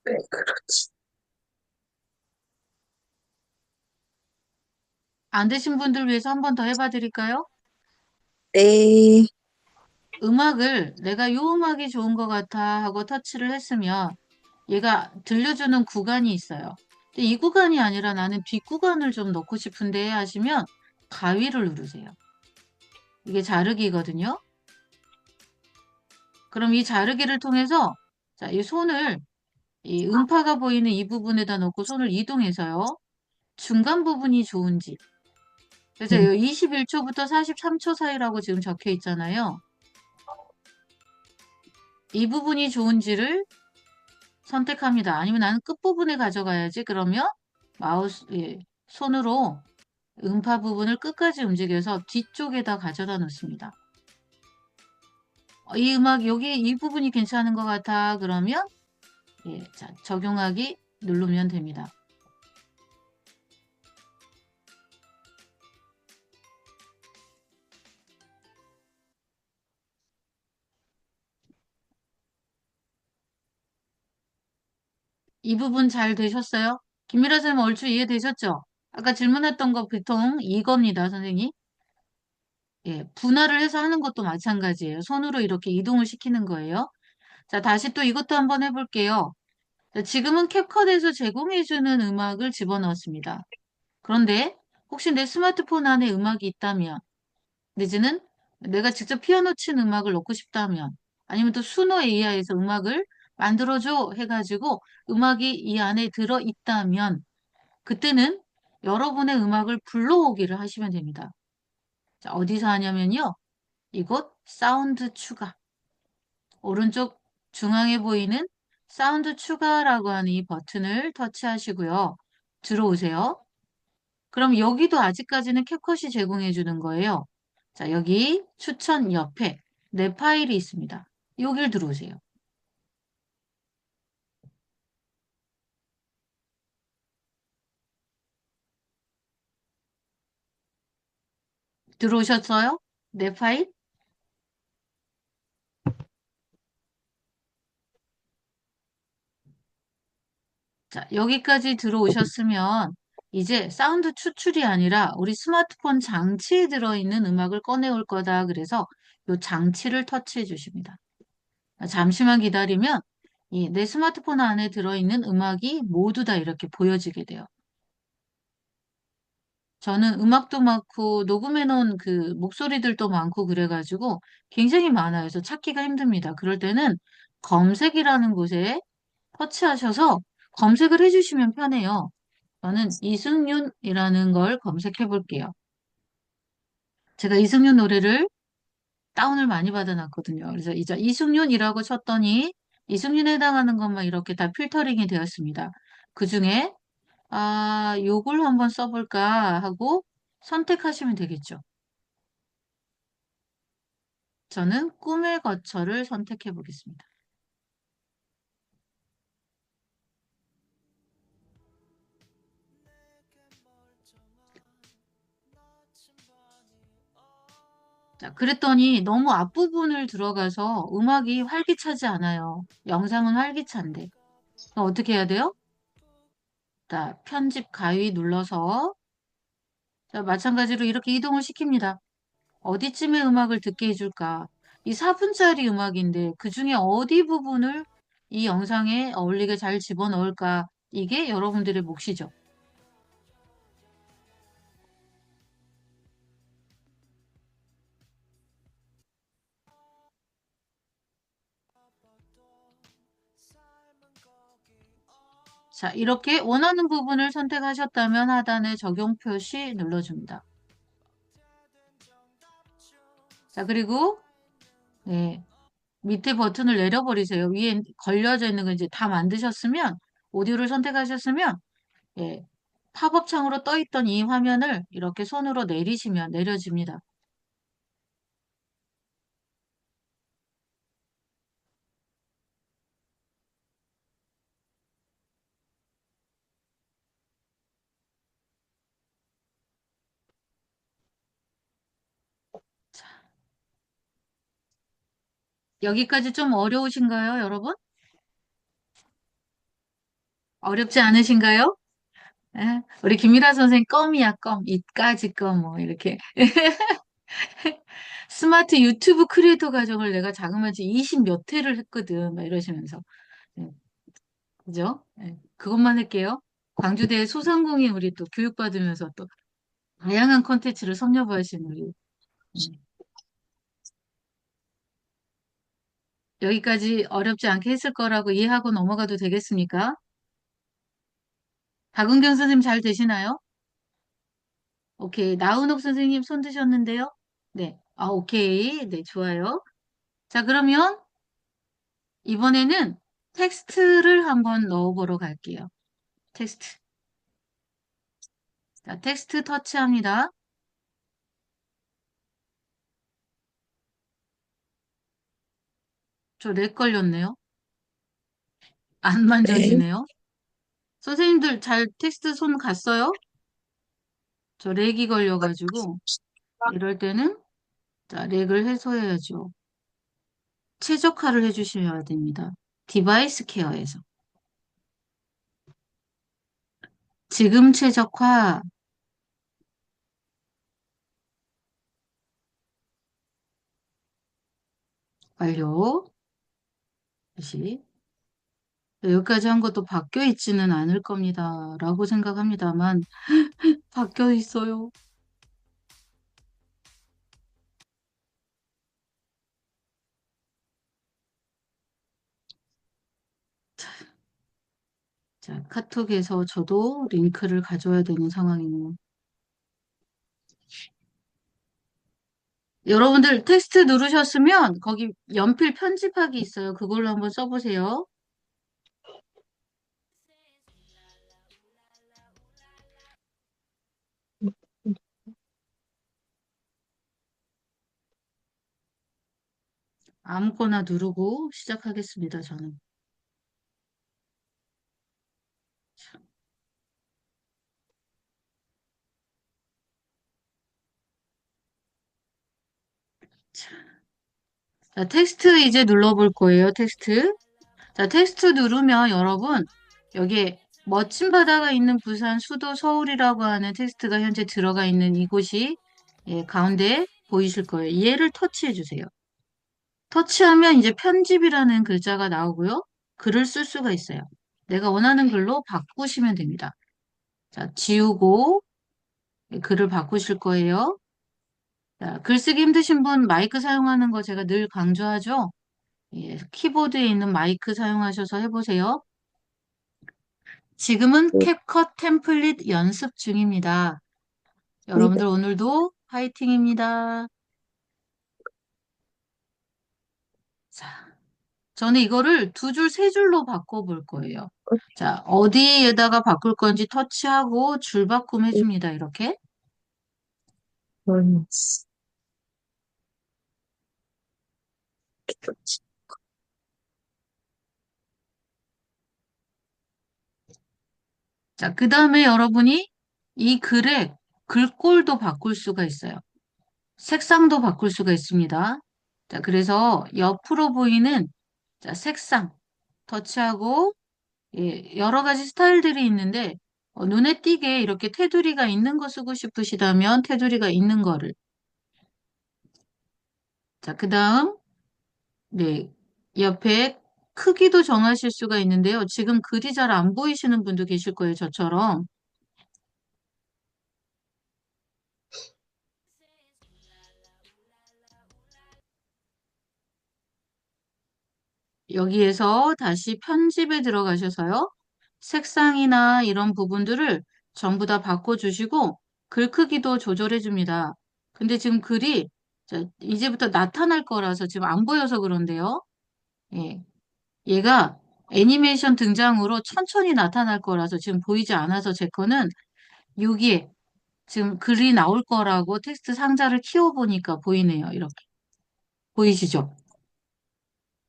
네, 그렇지. 안 되신 분들 위해서 한 번 더 해봐 드릴까요? 네, 음악을 내가 요 음악이 좋은 것 같아 하고 터치를 했으면 얘가 들려주는 구간이 있어요. 근데 이 구간이 아니라 나는 뒷구간을 좀 넣고 싶은데 하시면 가위를 누르세요. 이게 자르기거든요. 그럼 이 자르기를 통해서 자, 이 손을 이 음파가 보이는 이 부분에다 놓고 손을 이동해서요. 중간 부분이 좋은지. 그래서 음, 21초부터 43초 사이라고 지금 적혀 있잖아요. 이 부분이 좋은지를 선택합니다. 아니면 나는 끝부분에 가져가야지. 그러면 마우스, 예, 손으로 음파 부분을 끝까지 움직여서 뒤쪽에다 가져다 놓습니다. 이 음악, 여기 이 부분이 괜찮은 것 같아. 그러면, 예, 자, 적용하기 누르면 됩니다. 이 부분 잘 되셨어요? 김미라 선생님 얼추 이해되셨죠? 아까 질문했던 거 보통 이겁니다, 선생님. 예, 분할을 해서 하는 것도 마찬가지예요. 손으로 이렇게 이동을 시키는 거예요. 자, 다시 또 이것도 한번 해볼게요. 자, 지금은 캡컷에서 제공해주는 음악을 집어넣었습니다. 그런데 혹시 내 스마트폰 안에 음악이 있다면, 내지는 내가 직접 피아노 친 음악을 넣고 싶다면, 아니면 또 수노 AI에서 음악을 만들어줘 해가지고 음악이 이 안에 들어있다면, 그때는 여러분의 음악을 불러오기를 하시면 됩니다. 자, 어디서 하냐면요. 이곳 사운드 추가. 오른쪽 중앙에 보이는 사운드 추가라고 하는 이 버튼을 터치하시고요. 들어오세요. 그럼 여기도 아직까지는 캡컷이 제공해 주는 거예요. 자, 여기 추천 옆에 내 파일이 있습니다. 여길 들어오세요. 들어오셨어요? 내 파일? 자, 여기까지 들어오셨으면 이제 사운드 추출이 아니라 우리 스마트폰 장치에 들어있는 음악을 꺼내올 거다. 그래서 이 장치를 터치해 주십니다. 잠시만 기다리면 이 내 스마트폰 안에 들어있는 음악이 모두 다 이렇게 보여지게 돼요. 저는 음악도 많고 녹음해놓은 그 목소리들도 많고 그래가지고 굉장히 많아요. 그래서 찾기가 힘듭니다. 그럴 때는 검색이라는 곳에 터치하셔서 검색을 해주시면 편해요. 저는 이승윤이라는 걸 검색해 볼게요. 제가 이승윤 노래를 다운을 많이 받아놨거든요. 그래서 이제 이승윤이라고 쳤더니 이승윤에 해당하는 것만 이렇게 다 필터링이 되었습니다. 그 중에 요걸 한번 써볼까 하고 선택하시면 되겠죠. 저는 꿈의 거처를 선택해 보겠습니다. 자, 그랬더니 너무 앞부분을 들어가서 음악이 활기차지 않아요. 영상은 활기찬데. 그럼 어떻게 해야 돼요? 자, 편집 가위 눌러서 자, 마찬가지로 이렇게 이동을 시킵니다. 어디쯤에 음악을 듣게 해줄까? 이 4분짜리 음악인데 그 중에 어디 부분을 이 영상에 어울리게 잘 집어넣을까? 이게 여러분들의 몫이죠. 자, 이렇게 원하는 부분을 선택하셨다면 하단에 적용 표시 눌러줍니다. 자, 그리고 네, 밑에 버튼을 내려버리세요. 위에 걸려져 있는 거 이제 다 만드셨으면 오디오를 선택하셨으면 예, 팝업 창으로 떠 있던 이 화면을 이렇게 손으로 내리시면 내려집니다. 자, 여기까지 좀 어려우신가요, 여러분? 어렵지 않으신가요? 예? 우리 김미라 선생 껌이야, 껌. 이까지 껌, 뭐, 이렇게. 스마트 유튜브 크리에이터 과정을 내가 자그마치 20 몇 회를 했거든. 막 이러시면서. 예, 그죠? 예, 그것만 할게요. 광주대 소상공인 우리 또 교육받으면서 또 다양한 콘텐츠를 섭렵하신 우리. 예. 여기까지 어렵지 않게 했을 거라고 이해하고 넘어가도 되겠습니까? 박은경 선생님 잘 되시나요? 오케이. 나은옥 선생님 손 드셨는데요? 네. 아, 오케이. 네, 좋아요. 자, 그러면 이번에는 텍스트를 한번 넣어보러 갈게요. 텍스트. 자, 텍스트 터치합니다. 저 렉 걸렸네요. 안 네. 만져지네요. 선생님들 잘 텍스트 손 갔어요? 저 렉이 걸려가지고 이럴 때는 자, 렉을 해소해야죠. 최적화를 해주셔야 됩니다. 디바이스 케어에서. 지금 최적화 완료. 다시. 여기까지 한 것도 바뀌어 있지는 않을 겁니다. 라고 생각합니다만, 바뀌어 있어요. 자, 카톡에서 저도 링크를 가져야 되는 상황이네요. 여러분들 텍스트 누르셨으면 거기 연필 편집하기 있어요. 그걸로 한번 써보세요. 아무거나 누르고 시작하겠습니다, 저는. 자, 텍스트 이제 눌러볼 거예요, 텍스트. 자, 텍스트 누르면 여러분, 여기에 멋진 바다가 있는 부산, 수도 서울이라고 하는 텍스트가 현재 들어가 있는 이곳이 예, 가운데 보이실 거예요. 얘를 터치해 주세요. 터치하면 이제 편집이라는 글자가 나오고요. 글을 쓸 수가 있어요. 내가 원하는 글로 바꾸시면 됩니다. 자, 지우고 글을 바꾸실 거예요. 자, 글쓰기 힘드신 분 마이크 사용하는 거 제가 늘 강조하죠. 예, 키보드에 있는 마이크 사용하셔서 해보세요. 지금은 캡컷 템플릿 연습 중입니다. 여러분들 오늘도 파이팅입니다. 자, 저는 이거를 두 줄, 세 줄로 바꿔볼 거예요. 자, 어디에다가 바꿀 건지 터치하고 줄 바꿈 해줍니다. 이렇게. 자, 그 다음에 여러분이 이 글의 글꼴도 바꿀 수가 있어요. 색상도 바꿀 수가 있습니다. 자, 그래서 옆으로 보이는 자, 색상 터치하고 예, 여러 가지 스타일들이 있는데 눈에 띄게 이렇게 테두리가 있는 거 쓰고 싶으시다면 테두리가 있는 거를 자, 그 다음 네, 옆에 크기도 정하실 수가 있는데요. 지금 글이 잘 안 보이시는 분도 계실 거예요, 저처럼. 여기에서 다시 편집에 들어가셔서요. 색상이나 이런 부분들을 전부 다 바꿔주시고 글 크기도 조절해 줍니다. 근데 지금 글이 자, 이제부터 나타날 거라서 지금 안 보여서 그런데요. 예, 얘가 애니메이션 등장으로 천천히 나타날 거라서 지금 보이지 않아서 제 거는 여기에 지금 글이 나올 거라고 텍스트 상자를 키워보니까 보이네요. 이렇게. 보이시죠?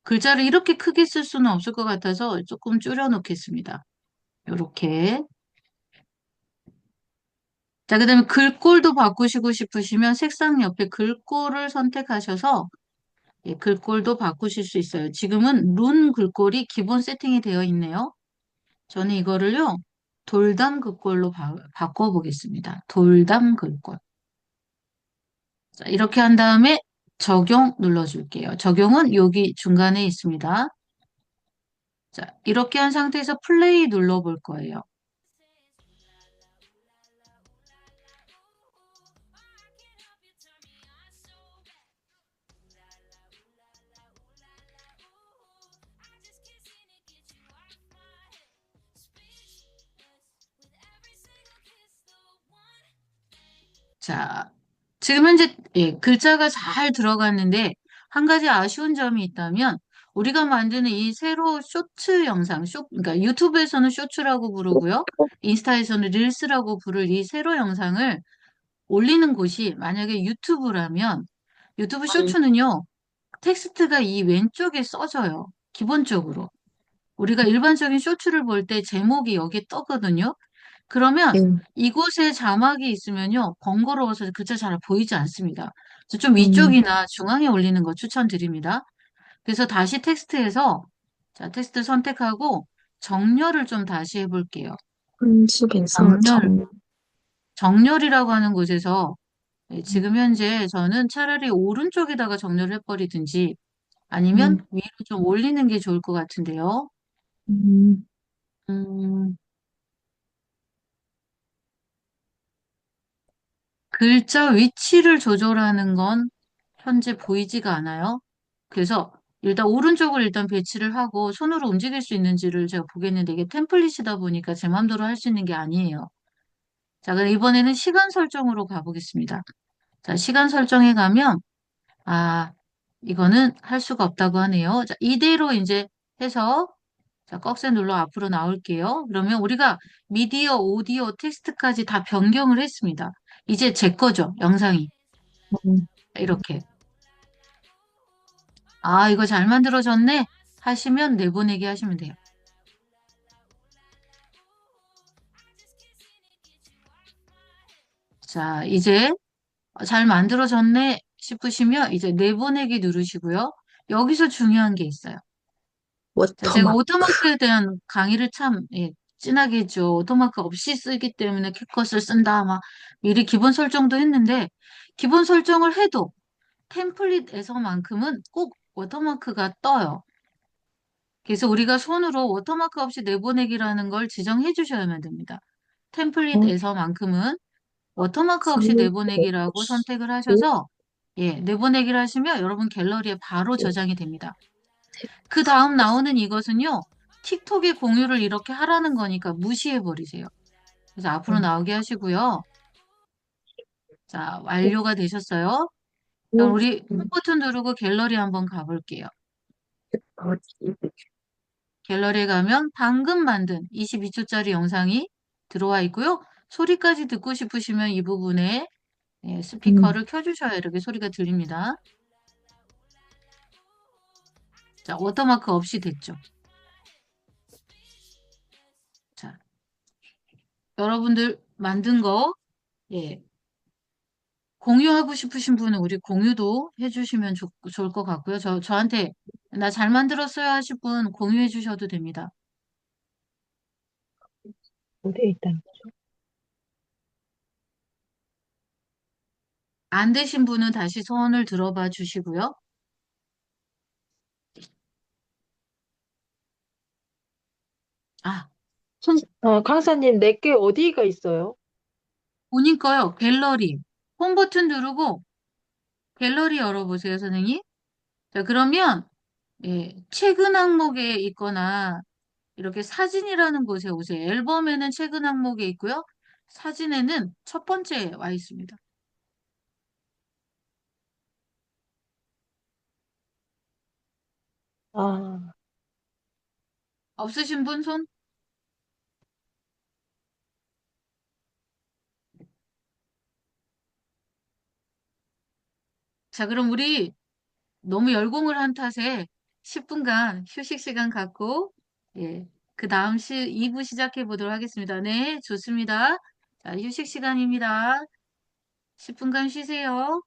글자를 이렇게 크게 쓸 수는 없을 것 같아서 조금 줄여 놓겠습니다. 이렇게. 자, 그다음에 글꼴도 바꾸시고 싶으시면 색상 옆에 글꼴을 선택하셔서 예, 글꼴도 바꾸실 수 있어요. 지금은 룬 글꼴이 기본 세팅이 되어 있네요. 저는 이거를요, 돌담 글꼴로 바꿔보겠습니다. 돌담 글꼴. 자, 이렇게 한 다음에 적용 눌러줄게요. 적용은 여기 중간에 있습니다. 자, 이렇게 한 상태에서 플레이 눌러볼 거예요. 자, 지금 현재 예, 글자가 잘 들어갔는데 한 가지 아쉬운 점이 있다면 우리가 만드는 이 새로 쇼츠 영상, 그러니까 유튜브에서는 쇼츠라고 부르고요. 인스타에서는 릴스라고 부를 이 새로 영상을 올리는 곳이 만약에 유튜브라면 유튜브 쇼츠는요, 텍스트가 이 왼쪽에 써져요. 기본적으로. 우리가 일반적인 쇼츠를 볼 때 제목이 여기에 떠거든요. 그러면 네. 이곳에 자막이 있으면요, 번거로워서 글자 잘 보이지 않습니다. 그래서 좀 음, 위쪽이나 중앙에 올리는 거 추천드립니다. 그래서 다시 텍스트에서, 자, 텍스트 선택하고 정렬을 좀 다시 해볼게요. 한식에서 정렬, 정렬이라고 하는 곳에서 네, 음, 지금 현재 저는 차라리 오른쪽에다가 정렬을 해버리든지 아니면 음, 위로 좀 올리는 게 좋을 것 같은데요. 음, 음, 글자 위치를 조절하는 건 현재 보이지가 않아요. 그래서 일단 오른쪽을 일단 배치를 하고 손으로 움직일 수 있는지를 제가 보겠는데 이게 템플릿이다 보니까 제 마음대로 할 수 있는 게 아니에요. 자, 그럼 이번에는 시간 설정으로 가보겠습니다. 자, 시간 설정에 가면 아, 이거는 할 수가 없다고 하네요. 자, 이대로 이제 해서 자, 꺽쇠 눌러 앞으로 나올게요. 그러면 우리가 미디어, 오디오, 텍스트까지 다 변경을 했습니다. 이제 제 거죠, 영상이. 음, 이렇게. 아, 이거 잘 만들어졌네? 하시면 내보내기 하시면 돼요. 자, 이제 잘 만들어졌네 싶으시면 이제 내보내기 누르시고요. 여기서 중요한 게 있어요. 자, 제가 워터마크. 오토마크에 대한 강의를 참 예, 진하게 했죠. 오토마크 없이 쓰기 때문에 캡컷을 쓴다. 막 미리 기본 설정도 했는데 기본 설정을 해도 템플릿에서만큼은 꼭 워터마크가 떠요. 그래서 우리가 손으로 워터마크 없이 내보내기라는 걸 지정해 주셔야만 됩니다. 어, 템플릿에서만큼은 워터마크 없이 그, 내보내기라고 선택을 하셔서 예, 내보내기를 하시면 여러분 갤러리에 바로 저장이 됩니다. 그 다음 나오는 이것은요, 틱톡에 공유를 이렇게 하라는 거니까 무시해 버리세요. 그래서 앞으로 나오게 하시고요. 자, 완료가 되셨어요. 그럼 우리 홈 버튼 누르고 갤러리 한번 가볼게요. 갤러리에 가면 방금 만든 22초짜리 영상이 들어와 있고요. 소리까지 듣고 싶으시면 이 부분에 예, 스피커를 켜주셔야 이렇게 소리가 들립니다. 자, 워터마크 없이 됐죠. 자, 여러분들 만든 거, 예, 공유하고 싶으신 분은 우리 공유도 해주시면 좋을 것 같고요. 저한테 나 잘 만들었어요 하실 분 공유해 주셔도 됩니다. 어디에 있다는 거죠? 안 되신 분은 다시 소원을 들어봐 주시고요. 아, 강사님, 내게 어디가 있어요? 본인 거요. 갤러리. 홈 버튼 누르고 갤러리 열어보세요, 선생님. 자, 그러면 예, 최근 항목에 있거나 이렇게 사진이라는 곳에 오세요. 앨범에는 최근 항목에 있고요. 사진에는 첫 번째에 와 있습니다. 아, 없으신 분 손? 자, 그럼 우리 너무 열공을 한 탓에 10분간 휴식 시간 갖고, 예, 그 다음 2부 시작해 보도록 하겠습니다. 네, 좋습니다. 자, 휴식 시간입니다. 10분간 쉬세요.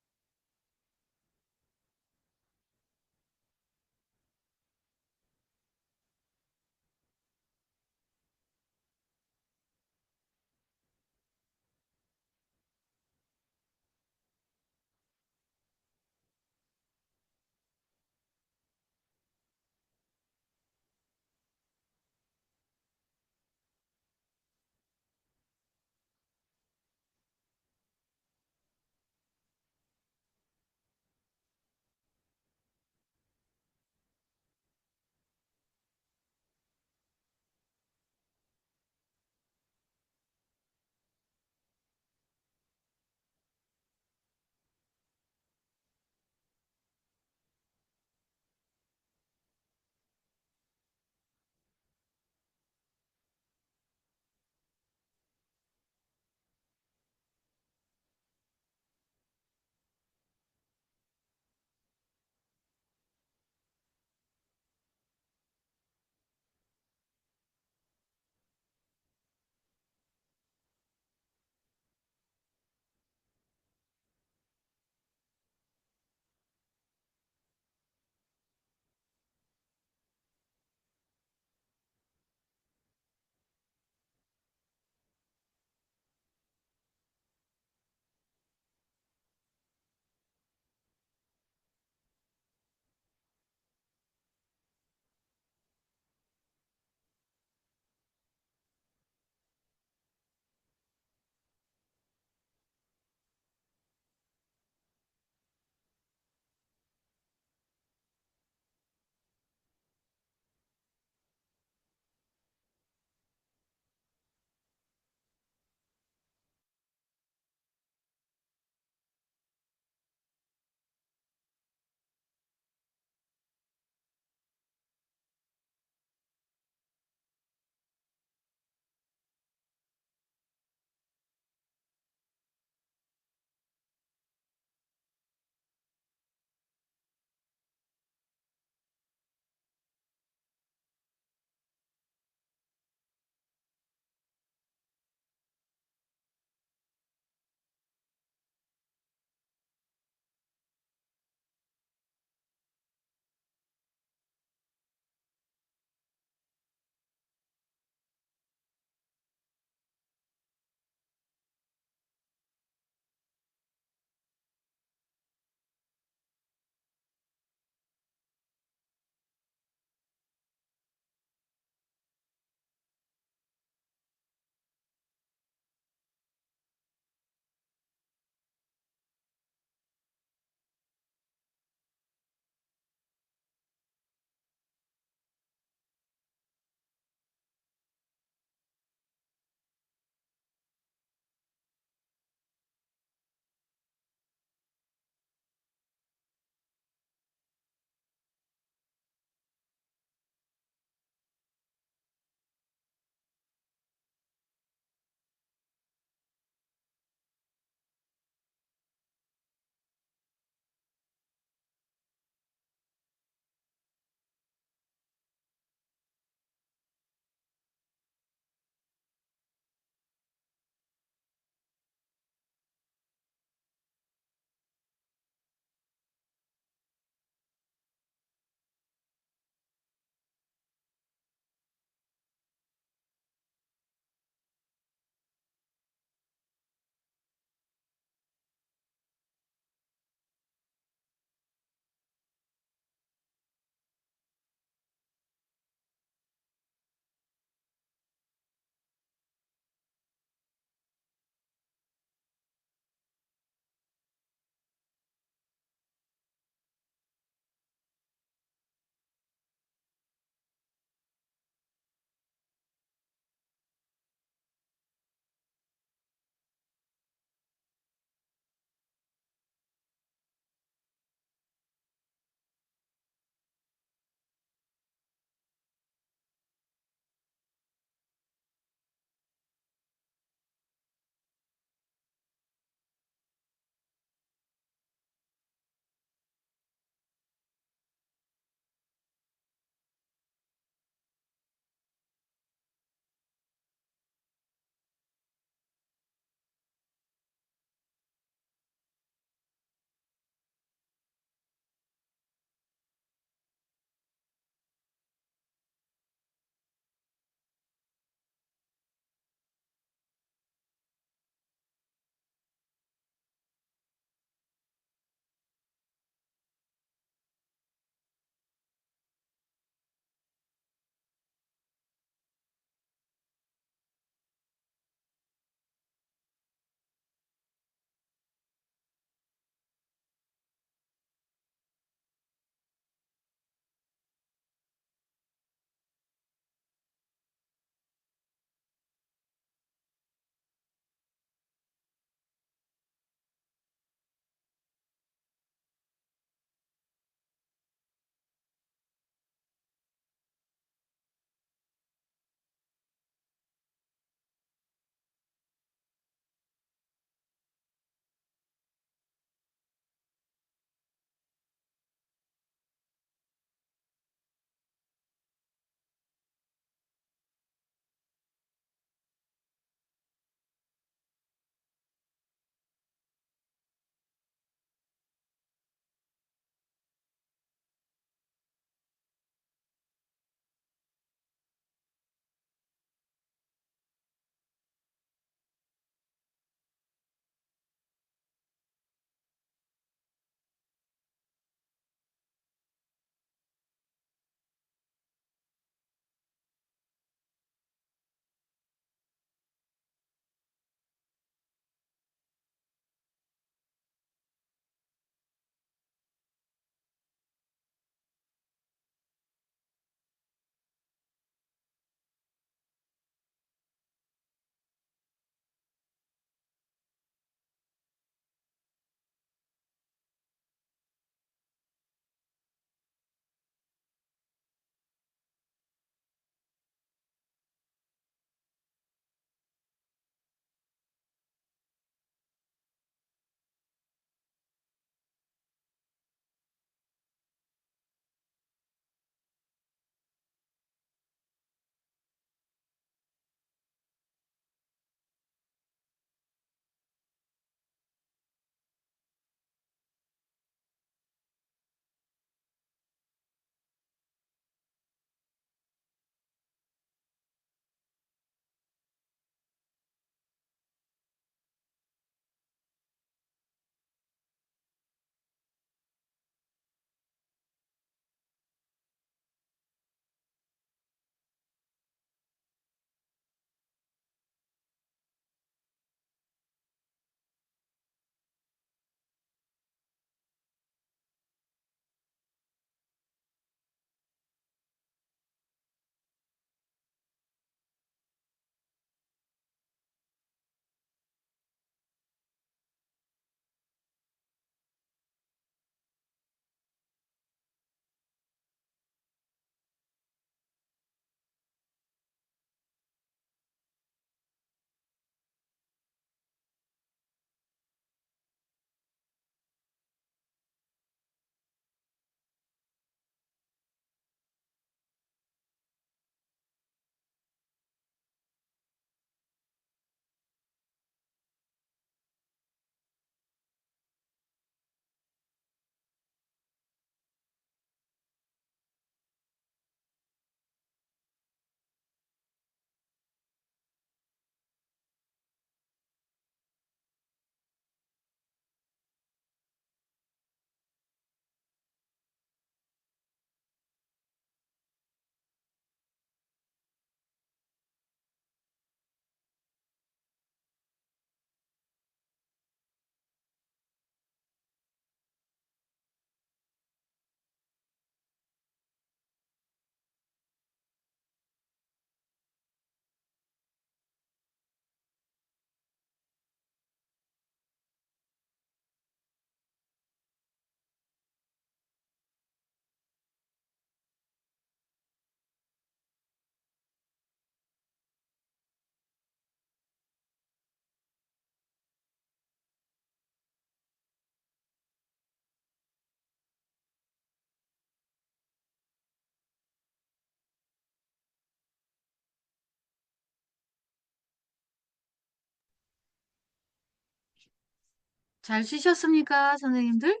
잘 쉬셨습니까, 선생님들?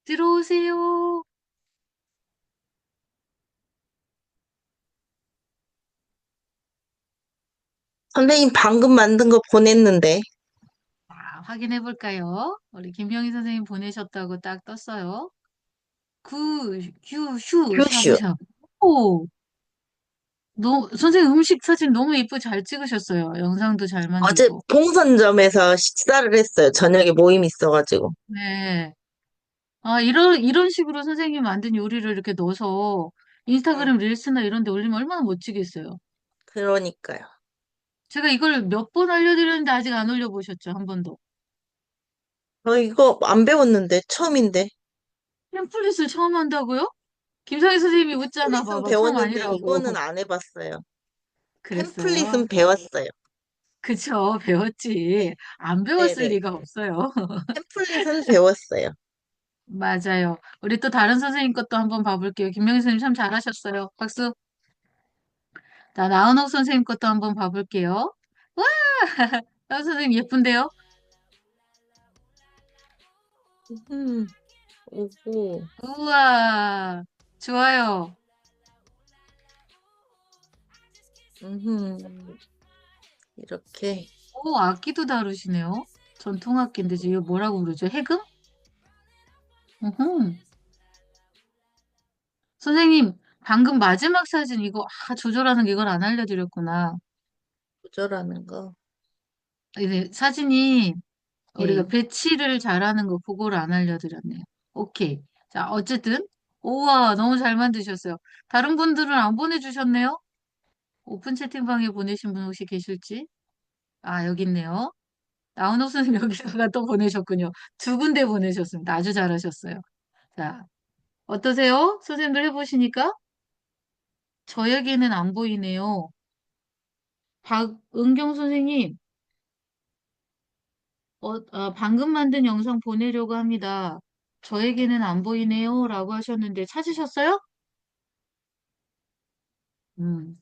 들어오세요. 선생님 방금 만든 거 보냈는데. 자, 확인해 볼까요? 우리 김영희 선생님 보내셨다고 딱 떴어요. 휴, 휴슈. 샤브샤브. 오, 선생님 음식 사진 너무 이쁘게 잘 찍으셨어요. 영상도 잘 어제 만들고. 봉선점에서 식사를 했어요. 저녁에 모임 있어가지고. 네. 아, 이런 식으로 선생님 만든 요리를 이렇게 넣어서 응. 인스타그램 릴스나 이런 데 올리면 얼마나 멋지겠어요. 그러니까요. 제가 이걸 몇 번 알려드렸는데 아직 안 올려보셨죠? 한 번도. 저 이거 안 배웠는데 처음인데. 템플릿을 처음 한다고요? 김상희 선생님이 웃잖아. 템플릿은 봐봐. 처음 배웠는데 아니라고. 이거는 안 해봤어요. 그랬어요. 템플릿은 배웠어요. 그쵸. 배웠지. 안 배웠을 네네. 리가 없어요. 템플릿은 배웠어요. 맞아요. 우리 또 다른 선생님 것도 한번 봐볼게요. 김명희 선생님 참 잘하셨어요. 박수. 자, 나은옥 선생님 것도 한번 봐볼게요. 와! 나은옥 선생님 예쁜데요? 오고. 우와. 좋아요. 음, 이렇게. 오, 악기도 다루시네요. 전통 악기인데, 이거 뭐라고 그러죠? 해금? 으흠. 선생님, 방금 마지막 사진 이거, 조절하는 게 이걸 안 알려드렸구나. 조절하는 거. 이제 사진이 우리가 예. 배치를 잘하는 거 그거를 안 알려드렸네요. 오케이. 자, 어쨌든 우와 너무 잘 만드셨어요. 다른 분들은 안 보내주셨네요. 오픈 채팅방에 보내신 분 혹시 계실지? 아, 여기 있네요. 나훈옥 선생님 여기다가 또 보내셨군요. 두 군데 보내셨습니다. 아주 잘하셨어요. 자, 어떠세요? 선생님들 해보시니까 저에게는 안 보이네요. 박은경 선생님, 방금 만든 영상 보내려고 합니다. 저에게는 안 보이네요. 라고 하셨는데 찾으셨어요? 음.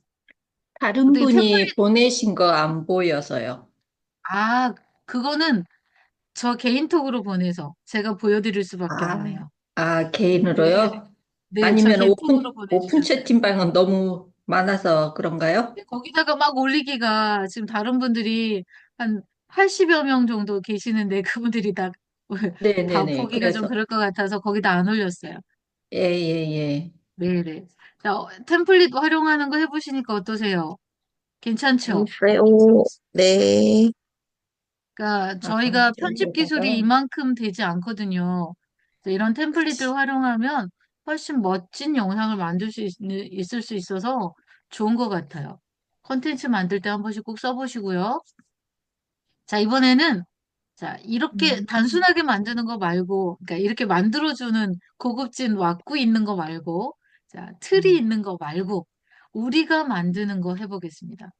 다른 어떻게 분이 템플릿, 보내신 거 안 보여서요. 아, 그거는 저 개인톡으로 보내서 제가 보여드릴 수밖에 아, 없네요. 네, 개인으로요? 네, 저 아니면 개인톡으로 오픈 보내주셨어요. 채팅방은 너무 많아서 그런가요? 네, 거기다가 막 올리기가 지금 다른 분들이 한 80여 명 정도 계시는데 그분들이 다 네네네. 보기가 좀 그래서, 그럴 것 같아서 거기다 안 올렸어요. 예, 예, 예. 네네. 자, 템플릿 활용하는 거 해보시니까 어떠세요? 괜찮죠? 재밌어요. 네. 그러니까 아, 저희가 편집 기술이 여기다가, 이만큼 되지 않거든요. 그래서 이런 템플릿을 활용하면 훨씬 멋진 영상을 만들 수 있을 수 있어서 좋은 것 같아요. 컨텐츠 만들 때 한 번씩 꼭 써보시고요. 자, 이번에는 자, 이렇게 음, 단순하게 만드는 거 말고, 그러니까 이렇게 만들어주는 고급진 왁구 있는 거 말고, 자, 틀이 음, 있는 거 말고, 우리가 만드는 거 해보겠습니다.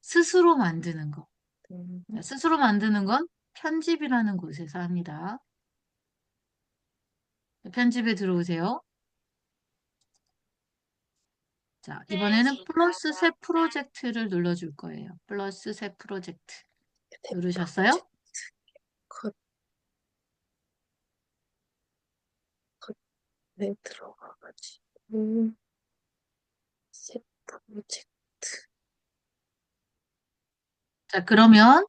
스스로 만드는 거. 음, 스스로 만드는 건 편집이라는 곳에서 합니다. 편집에 들어오세요. 자, 이번에는 플러스 새 프로젝트를 눌러줄 거예요. 플러스 새 프로젝트. 누르셨어요? 컷, 컷에 들어가가지고. 새 프로젝트. 자, 그러면,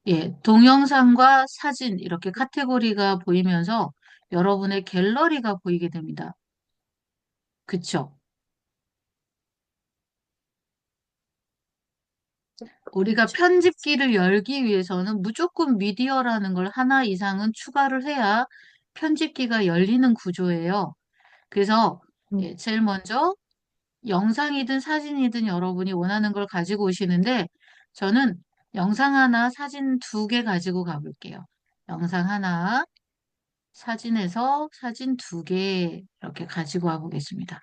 예, 동영상과 사진, 이렇게 카테고리가 보이면서 여러분의 갤러리가 보이게 됩니다. 그쵸? 우리가 편집기를 열기 위해서는 무조건 미디어라는 걸 하나 이상은 추가를 해야 편집기가 열리는 구조예요. 그래서 음, 예, 제일 먼저 영상이든 사진이든 여러분이 원하는 걸 가지고 오시는데 저는 영상 하나, 사진 두 개 가지고 가볼게요. 영상 하나, 사진에서 사진 두 개 이렇게 가지고 와보겠습니다.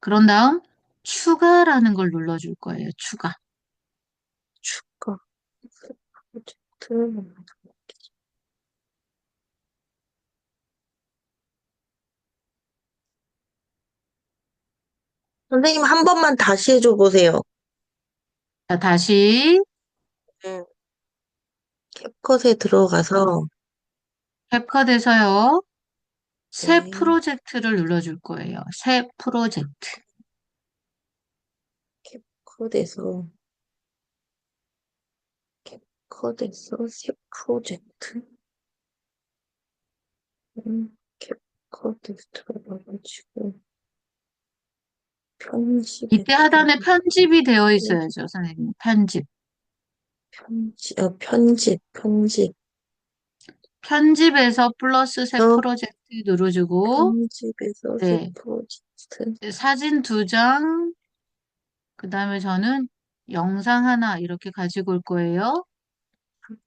그런 다음 추가라는 걸 눌러줄 거예요. 추가. 추가. 새 프로젝트. 선생님 한 번만 다시 해줘 보세요. 자, 다시 음, 캡컷에 들어가서, 캡컷에서요. 새 네, 프로젝트를 눌러줄 거예요. 새 프로젝트. 캡컷에서, 캡컷에서 새 프로젝트. 캡컷에 들어가가지고, 편집에 밑에 하단에 들어가서, 편집이 되어 있어야죠, 선생님. 편집. 편집. 편집에서 플러스 새 프로젝트 누르주고, 편집에서 새 네. 프로젝트. 사진 두 장, 그 다음에 저는 영상 하나 이렇게 가지고 올 거예요.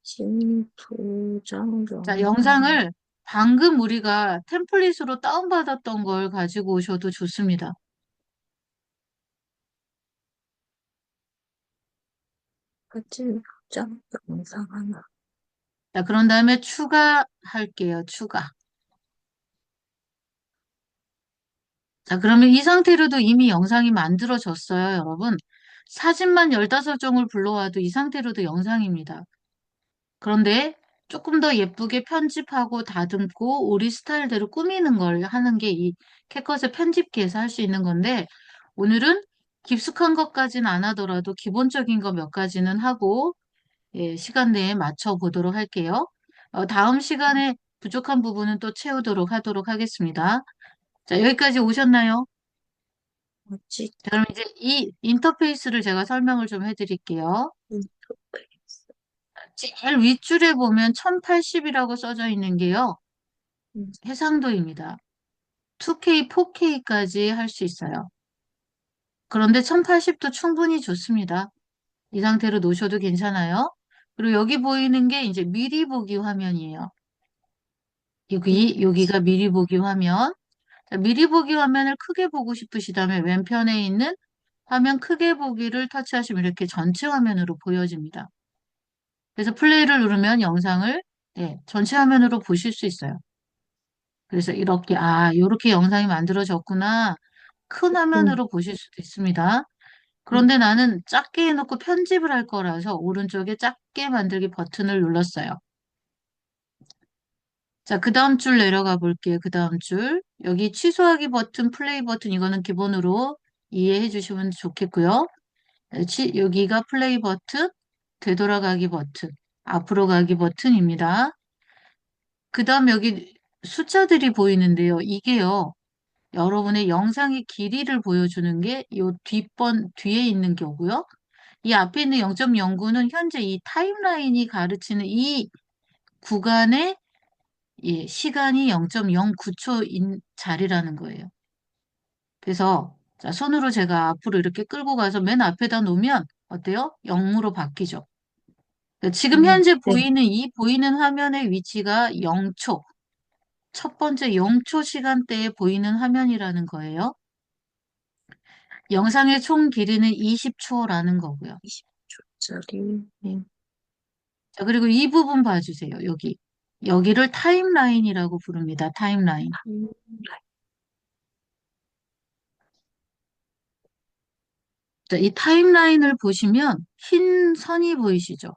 사진 두 장, 자, 영상. 영상을 방금 우리가 템플릿으로 다운받았던 걸 가지고 오셔도 좋습니다. 사진 두 장, 영상 하나. 자, 그런 다음에 추가할게요. 추가. 자, 그러면 이 상태로도 이미 영상이 만들어졌어요, 여러분. 사진만 15장을 불러와도 이 상태로도 영상입니다. 그런데 조금 더 예쁘게 편집하고 다듬고 우리 스타일대로 꾸미는 걸 하는 게 이 캣컷의 편집기에서 할 수 있는 건데 오늘은 깊숙한 것까지는 안 하더라도 기본적인 거 몇 가지는 하고 예, 시간 내에 맞춰 보도록 할게요. 다음 시간에 부족한 부분은 또 채우도록 하도록 하겠습니다. 자, 여기까지 오셨나요? 아직 자, 그럼 이제 이 인터페이스를 제가 설명을 좀 해드릴게요. 인터페이스. 제일 윗줄에 보면 1080이라고 써져 있는 게요. 음, 해상도입니다. 2K, 4K까지 할 수 있어요. 그런데 1080도 충분히 좋습니다. 이 상태로 놓으셔도 괜찮아요. 그리고 여기 보이는 게 이제 미리 보기 화면이에요. 여기가 미리 보기 화면. 자, 미리 보기 화면을 크게 보고 싶으시다면 왼편에 있는 화면 크게 보기를 터치하시면 이렇게 전체 화면으로 보여집니다. 그래서 플레이를 누르면 영상을 네, 전체 화면으로 보실 수 있어요. 그래서 이렇게 영상이 만들어졌구나. 큰 음, 화면으로 보실 수도 있습니다. 그런데 나는 작게 해놓고 편집을 할 거라서 오른쪽에 작게 만들기 버튼을 눌렀어요. 자, 그 다음 줄 내려가 볼게요. 그 다음 줄. 여기 취소하기 버튼, 플레이 버튼, 이거는 기본으로 이해해 주시면 좋겠고요. 여기가 플레이 버튼, 되돌아가기 버튼, 앞으로 가기 버튼입니다. 그 다음 여기 숫자들이 보이는데요. 이게요. 여러분의 영상의 길이를 보여주는 게 요 뒤에 있는 거고요. 이 앞에 있는 0.09는 현재 이 타임라인이 가르치는 이 구간의 예, 시간이 0.09초인 자리라는 거예요. 그래서 자, 손으로 제가 앞으로 이렇게 끌고 가서 맨 앞에다 놓으면 어때요? 0으로 바뀌죠. 그러니까 지금 현재 네. 보이는 화면의 위치가 0초, 첫 번째 0초 시간대에 보이는 화면이라는 거예요. 영상의 총 길이는 20초라는 거고요. 20초짜리. 네. 자, 그리고 이 부분 봐주세요. 여기. 여기를 타임라인이라고 부릅니다. 타임라인. 자, 이 타임라인을 보시면 흰 선이 보이시죠?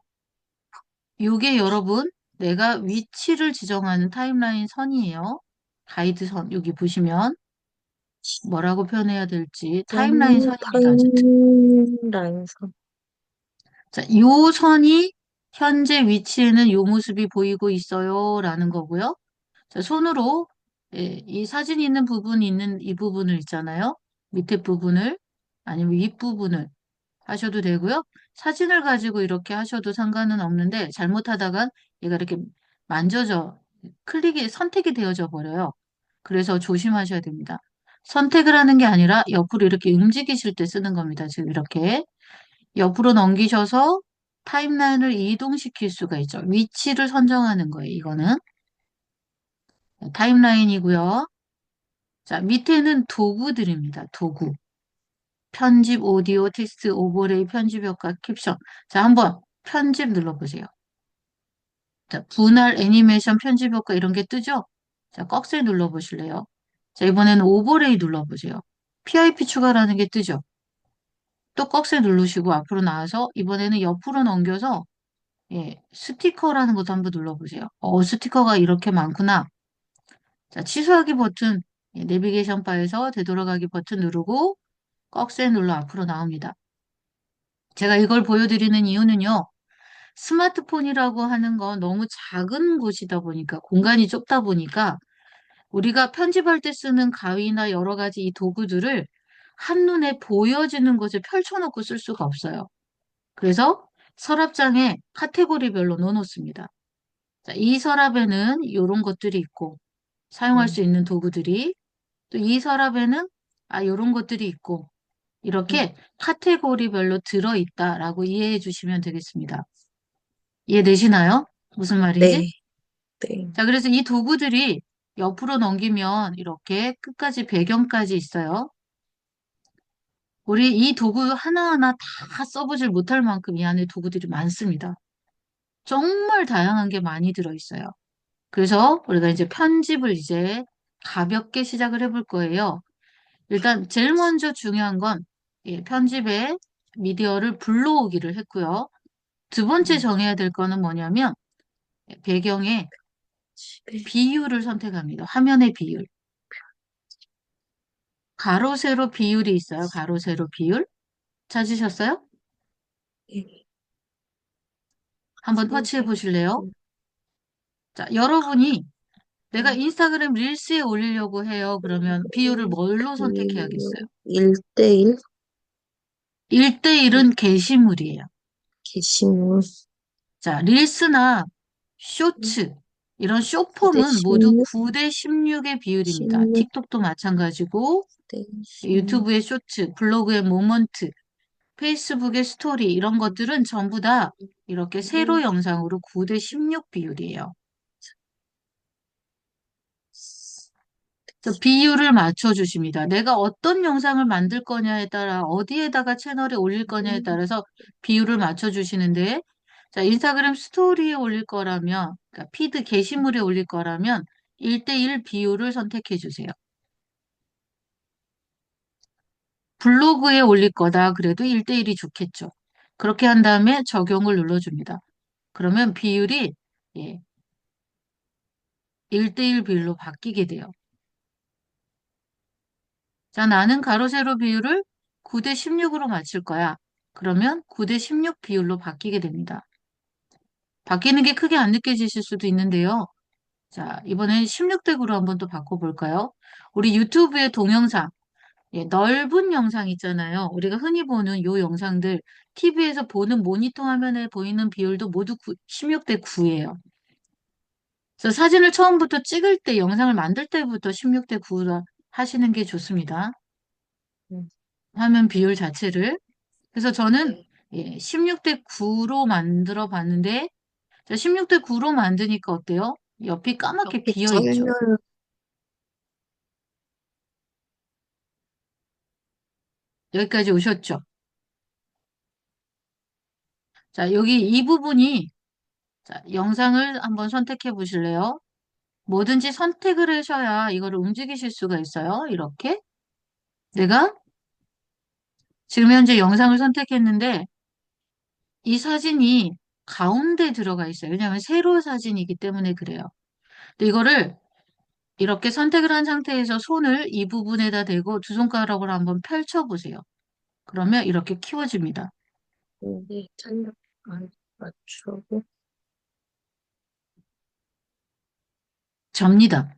이게 여러분, 내가 위치를 지정하는 타임라인 선이에요. 가이드 선, 여기 보시면 뭐라고 표현해야 될지 타임라인 선입니다. 어쨌든. 타임라인선. 자, 요 선이 현재 위치에는 요 모습이 보이고 있어요. 라는 거고요. 자, 손으로 예, 이 사진 있는 부분 있는 이 부분을 있잖아요. 밑에 부분을 아니면 윗부분을 하셔도 되고요. 사진을 가지고 이렇게 하셔도 상관은 없는데 잘못하다간 얘가 이렇게 만져져 선택이 되어져 버려요. 그래서 조심하셔야 됩니다. 선택을 하는 게 아니라 옆으로 이렇게 움직이실 때 쓰는 겁니다. 지금 이렇게 옆으로 넘기셔서 타임라인을 이동시킬 수가 있죠. 위치를 선정하는 거예요. 이거는 타임라인이고요. 자, 밑에는 도구들입니다. 도구. 편집, 오디오, 텍스트, 오버레이, 편집 효과, 캡션. 자, 한번 편집 눌러보세요. 자, 분할, 애니메이션, 편집 효과 이런 게 뜨죠? 자, 꺽쇠 눌러보실래요? 자, 이번에는 오버레이 눌러보세요. PIP 추가라는 게 뜨죠. 또 꺽쇠 누르시고 앞으로 나와서 이번에는 옆으로 넘겨서 예, 스티커라는 것도 한번 눌러보세요. 스티커가 이렇게 많구나. 자, 취소하기 버튼, 예, 내비게이션 바에서 되돌아가기 버튼 누르고 꺽쇠 눌러 앞으로 나옵니다. 제가 이걸 보여드리는 이유는요. 스마트폰이라고 하는 건 너무 작은 곳이다 보니까, 공간이 좁다 보니까 우리가 편집할 때 쓰는 가위나 여러 가지 이 도구들을 한눈에 보여지는 곳에 펼쳐놓고 쓸 수가 없어요. 그래서 서랍장에 카테고리별로 넣어놓습니다. 자, 이 서랍에는 이런 것들이 있고, 사용할 수 있는 도구들이, 또 이 서랍에는 이런 것들이 있고, 이렇게 카테고리별로 들어있다라고 이해해 주시면 되겠습니다. 이해되시나요? 무슨 말인지? 네, 네. 자, 그래서 이 도구들이 옆으로 넘기면 이렇게 끝까지 배경까지 있어요. 우리 이 도구 하나하나 다 써보질 못할 만큼 이 안에 도구들이 많습니다. 정말 다양한 게 많이 들어있어요. 그래서 우리가 이제 편집을 이제 가볍게 시작을 해볼 거예요. 일단 제일 먼저 중요한 건 예, 편집에 미디어를 불러오기를 했고요. 두 번째 정해야 될 거는 뭐냐면 배경에 비율을 선택합니다. 화면의 비율. 가로, 세로 비율이 있어요. 가로, 세로 비율. 찾으셨어요? 네. 한번 터치해 보실래요? 자, 여러분이 내가 인스타그램 릴스에 올리려고 해요. 그러면 비율을 뭘로 선택해야겠어요? 1대1 1대1은 게시물이에요. 게시물 자, 릴스나 쇼츠, 이런 9대 쇼폼은 모두 16, 9대 16의 비율입니다. 16 틱톡도 마찬가지고, 대 16. 유튜브의 쇼츠, 블로그의 모먼트, 페이스북의 스토리, 이런 것들은 전부 다 이렇게 세로 영상으로 9대 16 비율이에요. 그래서 비율을 맞춰주십니다. 내가 어떤 영상을 만들 거냐에 따라 어디에다가 채널에 올릴 거냐에 따라서 비율을 맞춰주시는데, 자, 인스타그램 스토리에 올릴 거라면, 그러니까 피드 게시물에 올릴 거라면 1대1 비율을 선택해 주세요. 블로그에 올릴 거다 그래도 1대1이 좋겠죠. 그렇게 한 다음에 적용을 눌러줍니다. 그러면 비율이 예, 1대1 비율로 바뀌게 돼요. 자, 나는 가로 세로 비율을 9대 16으로 맞출 거야. 그러면 9대 16 비율로 바뀌게 됩니다. 바뀌는 게 크게 안 느껴지실 수도 있는데요. 자, 이번엔 16대 9로 한번 또 바꿔볼까요? 우리 유튜브의 동영상, 예, 넓은 영상 있잖아요. 우리가 흔히 보는 요 영상들, TV에서 보는 모니터 화면에 보이는 비율도 모두 16대 9예요. 그래서 사진을 처음부터 찍을 때, 영상을 만들 때부터 16대 9로 하시는 게 좋습니다. 화면 비율 자체를. 그래서 저는 네. 예, 16대 9로 만들어 봤는데, 자, 16대 9로 만드니까 어때요? 옆이 까맣게 옆에 비어 있죠. 썰면 여기까지 오셨죠? 자, 여기 이 부분이, 자, 영상을 한번 선택해 보실래요? 뭐든지 선택을 하셔야 이거를 움직이실 수가 있어요. 이렇게. 내가 지금 현재 영상을 선택했는데, 이 사진이 가운데 들어가 있어요. 왜냐하면 세로 사진이기 때문에 그래요. 근데 이거를 이렇게 선택을 한 상태에서 손을 이 부분에다 대고 두 손가락으로 한번 펼쳐보세요. 그러면 이렇게 키워집니다. 네, 찬력 안 맞추고 접니다.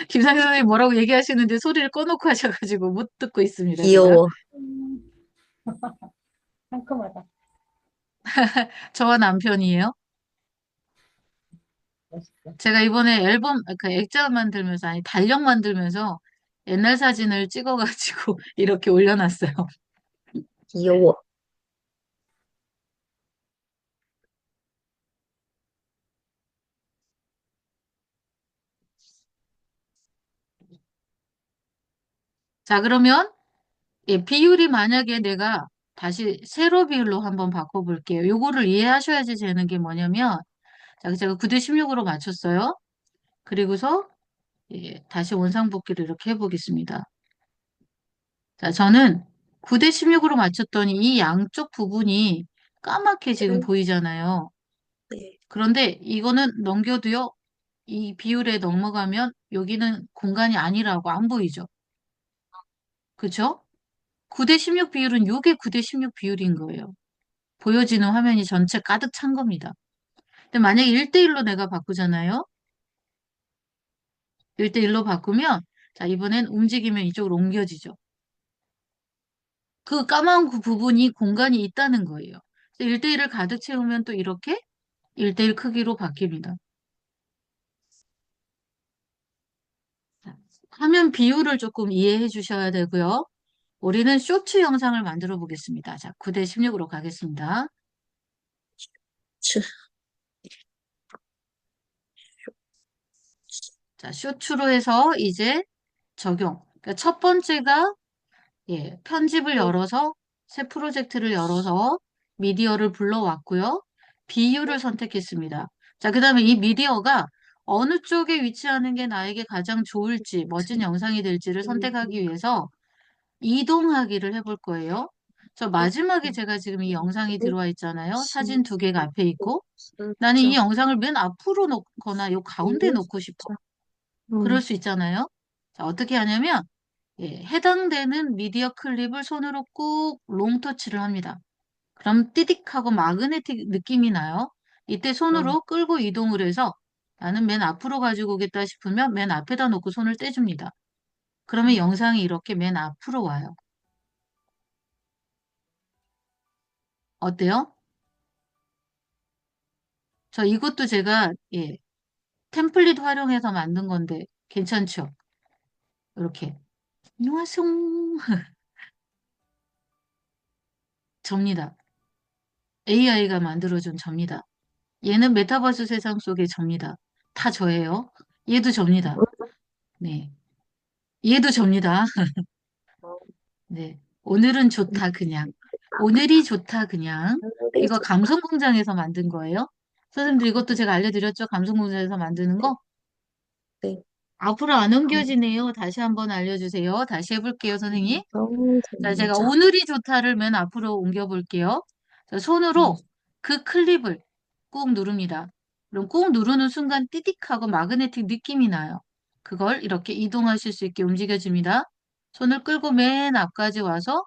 김상현 선생님 뭐라고 얘기하시는데 소리를 꺼놓고 하셔가지고 못 듣고 있습니다, 제가. 귀여워. 상큼하다. 저와 남편이에요. 멋있어. 제가 이번에 앨범, 그 액자 만들면서, 아니, 달력 만들면서 옛날 사진을 찍어가지고 이렇게 올려놨어요. 귀여워. 자, 그러면 예, 비율이 만약에 내가 다시 세로 비율로 한번 바꿔볼게요. 요거를 이해하셔야지 되는 게 뭐냐면, 자, 제가 9대 16으로 맞췄어요. 그리고서 다시 원상복귀를 이렇게 해보겠습니다. 자, 저는 9대 16으로 맞췄더니 이 양쪽 부분이 까맣게 지금 네. 보이잖아요. 네. 그런데 이거는 넘겨도요, 이 비율에 넘어가면 여기는 공간이 아니라고 안 보이죠? 그쵸? 9대 16 비율은 요게 9대 16 비율인 거예요. 보여지는 화면이 전체 가득 찬 겁니다. 근데 만약에 1대1로 내가 바꾸잖아요? 1대1로 바꾸면, 자, 이번엔 움직이면 이쪽으로 옮겨지죠. 그 까만 그 부분이 공간이 있다는 거예요. 1대1을 가득 채우면 또 이렇게 1대1 크기로 바뀝니다. 자, 화면 비율을 조금 이해해 주셔야 되고요. 우리는 쇼츠 영상을 만들어 보겠습니다. 자, 9대 16으로 가겠습니다. 추. 자, 쇼츠로 해서 이제 적용. 그러니까 첫 번째가 편집을 열어서 새 프로젝트를 열어서 미디어를 불러왔고요. 비율을 선택했습니다. 자, 그 다음에 이 미디어가 어느 쪽에 위치하는 게 나에게 가장 좋을지, 멋진 영상이 될지를 선택하기 위해서 이동하기를 해볼 거예요. 저 마지막에 제가 지금 이 영상이 들어와 있잖아요. 사진 두 개가 앞에 있고, 나는 이 영상을 맨 앞으로 놓거나 요 가운데 놓고 싶어. 그럴 수 있잖아요. 자, 어떻게 하냐면, 해당되는 미디어 클립을 손으로 꾹 롱터치를 합니다. 그럼 띠딕하고 마그네틱 느낌이 나요. 이때 손으로 끌고 이동을 해서 나는 맨 앞으로 가지고 오겠다 싶으면 맨 앞에다 놓고 손을 떼줍니다. 그러면 영상이 이렇게 맨 앞으로 와요. 어때요? 저 이것도 제가 템플릿 활용해서 만든 건데 괜찮죠? 이렇게 안녕하세요. 접니다. AI가 만들어준 접니다. 얘는 메타버스 세상 속의 접니다. 다 저예요. 얘도 접니다. 네. 얘도 접니다. 네. 오늘은 좋다, 그냥. 오늘이 좋다, 그냥. 이거 감성공장에서 만든 거예요. 선생님들 이것도 제가 알려드렸죠? 감성공장에서 만드는 거? 네. 앞으로 안 옮겨지네요. 다시 한번 알려주세요. 다시 해볼게요, 선생님. 너무 자, 제가 재밌죠. 오늘이 좋다를 맨 앞으로 옮겨볼게요. 자, 손으로 그 클립을 꾹 누릅니다. 그럼 꾹 누르는 순간 띠딕하고 마그네틱 느낌이 나요. 그걸 이렇게 이동하실 수 있게 움직여줍니다. 손을 끌고 맨 앞까지 와서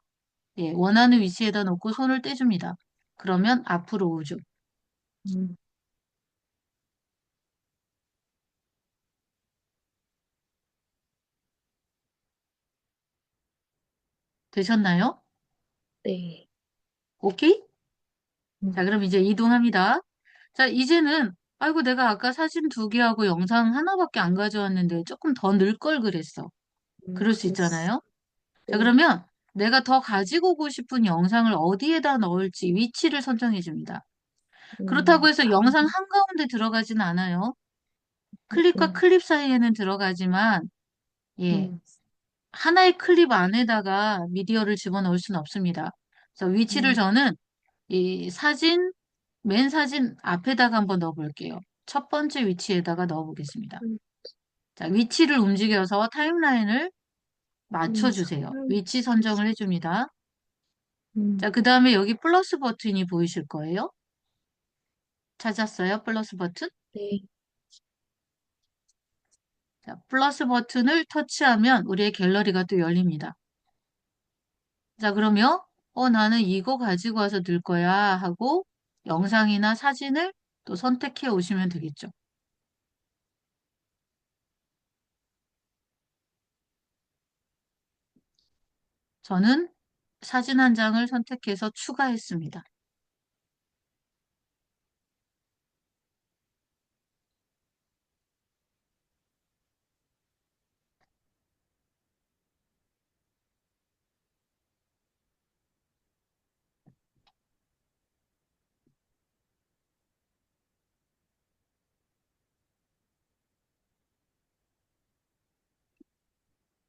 원하는 위치에다 놓고 손을 떼줍니다. 그러면 앞으로 오죠. 음, 되셨나요? 네. 오케이? 자, 음, 그럼 이제 이동합니다. 자, 이제는, 아이고, 내가 아까 사진 두 개하고 영상 하나밖에 안 가져왔는데 조금 더 넣을 걸 그랬어. 그럴 수 됐어. 있잖아요. 자, 네. 그러면 내가 더 가지고 오고 싶은 영상을 어디에다 넣을지 위치를 선정해 줍니다. 그렇다고 해서 아, 영상 한가운데 들어가진 않아요. 클립과 음, 클립 사이에는 들어가지만, 예, 음, 하나의 클립 안에다가 미디어를 집어넣을 수는 없습니다. 그래서 위치를 음, 저는 이 사진, 맨 사진 앞에다가 한번 넣어볼게요. 첫 번째 위치에다가 넣어보겠습니다. 음, 자, 위치를 움직여서 타임라인을 맞춰주세요. 음, 위치 선정을 해줍니다. 음, 자, 그 다음에 여기 플러스 버튼이 보이실 거예요. 찾았어요? 플러스 버튼? 네. 자, 플러스 버튼을 터치하면 우리의 갤러리가 또 열립니다. 자, 그러면 나는 이거 가지고 와서 넣을 거야 하고 영상이나 사진을 또 선택해 오시면 되겠죠. 저는 사진 한 장을 선택해서 추가했습니다.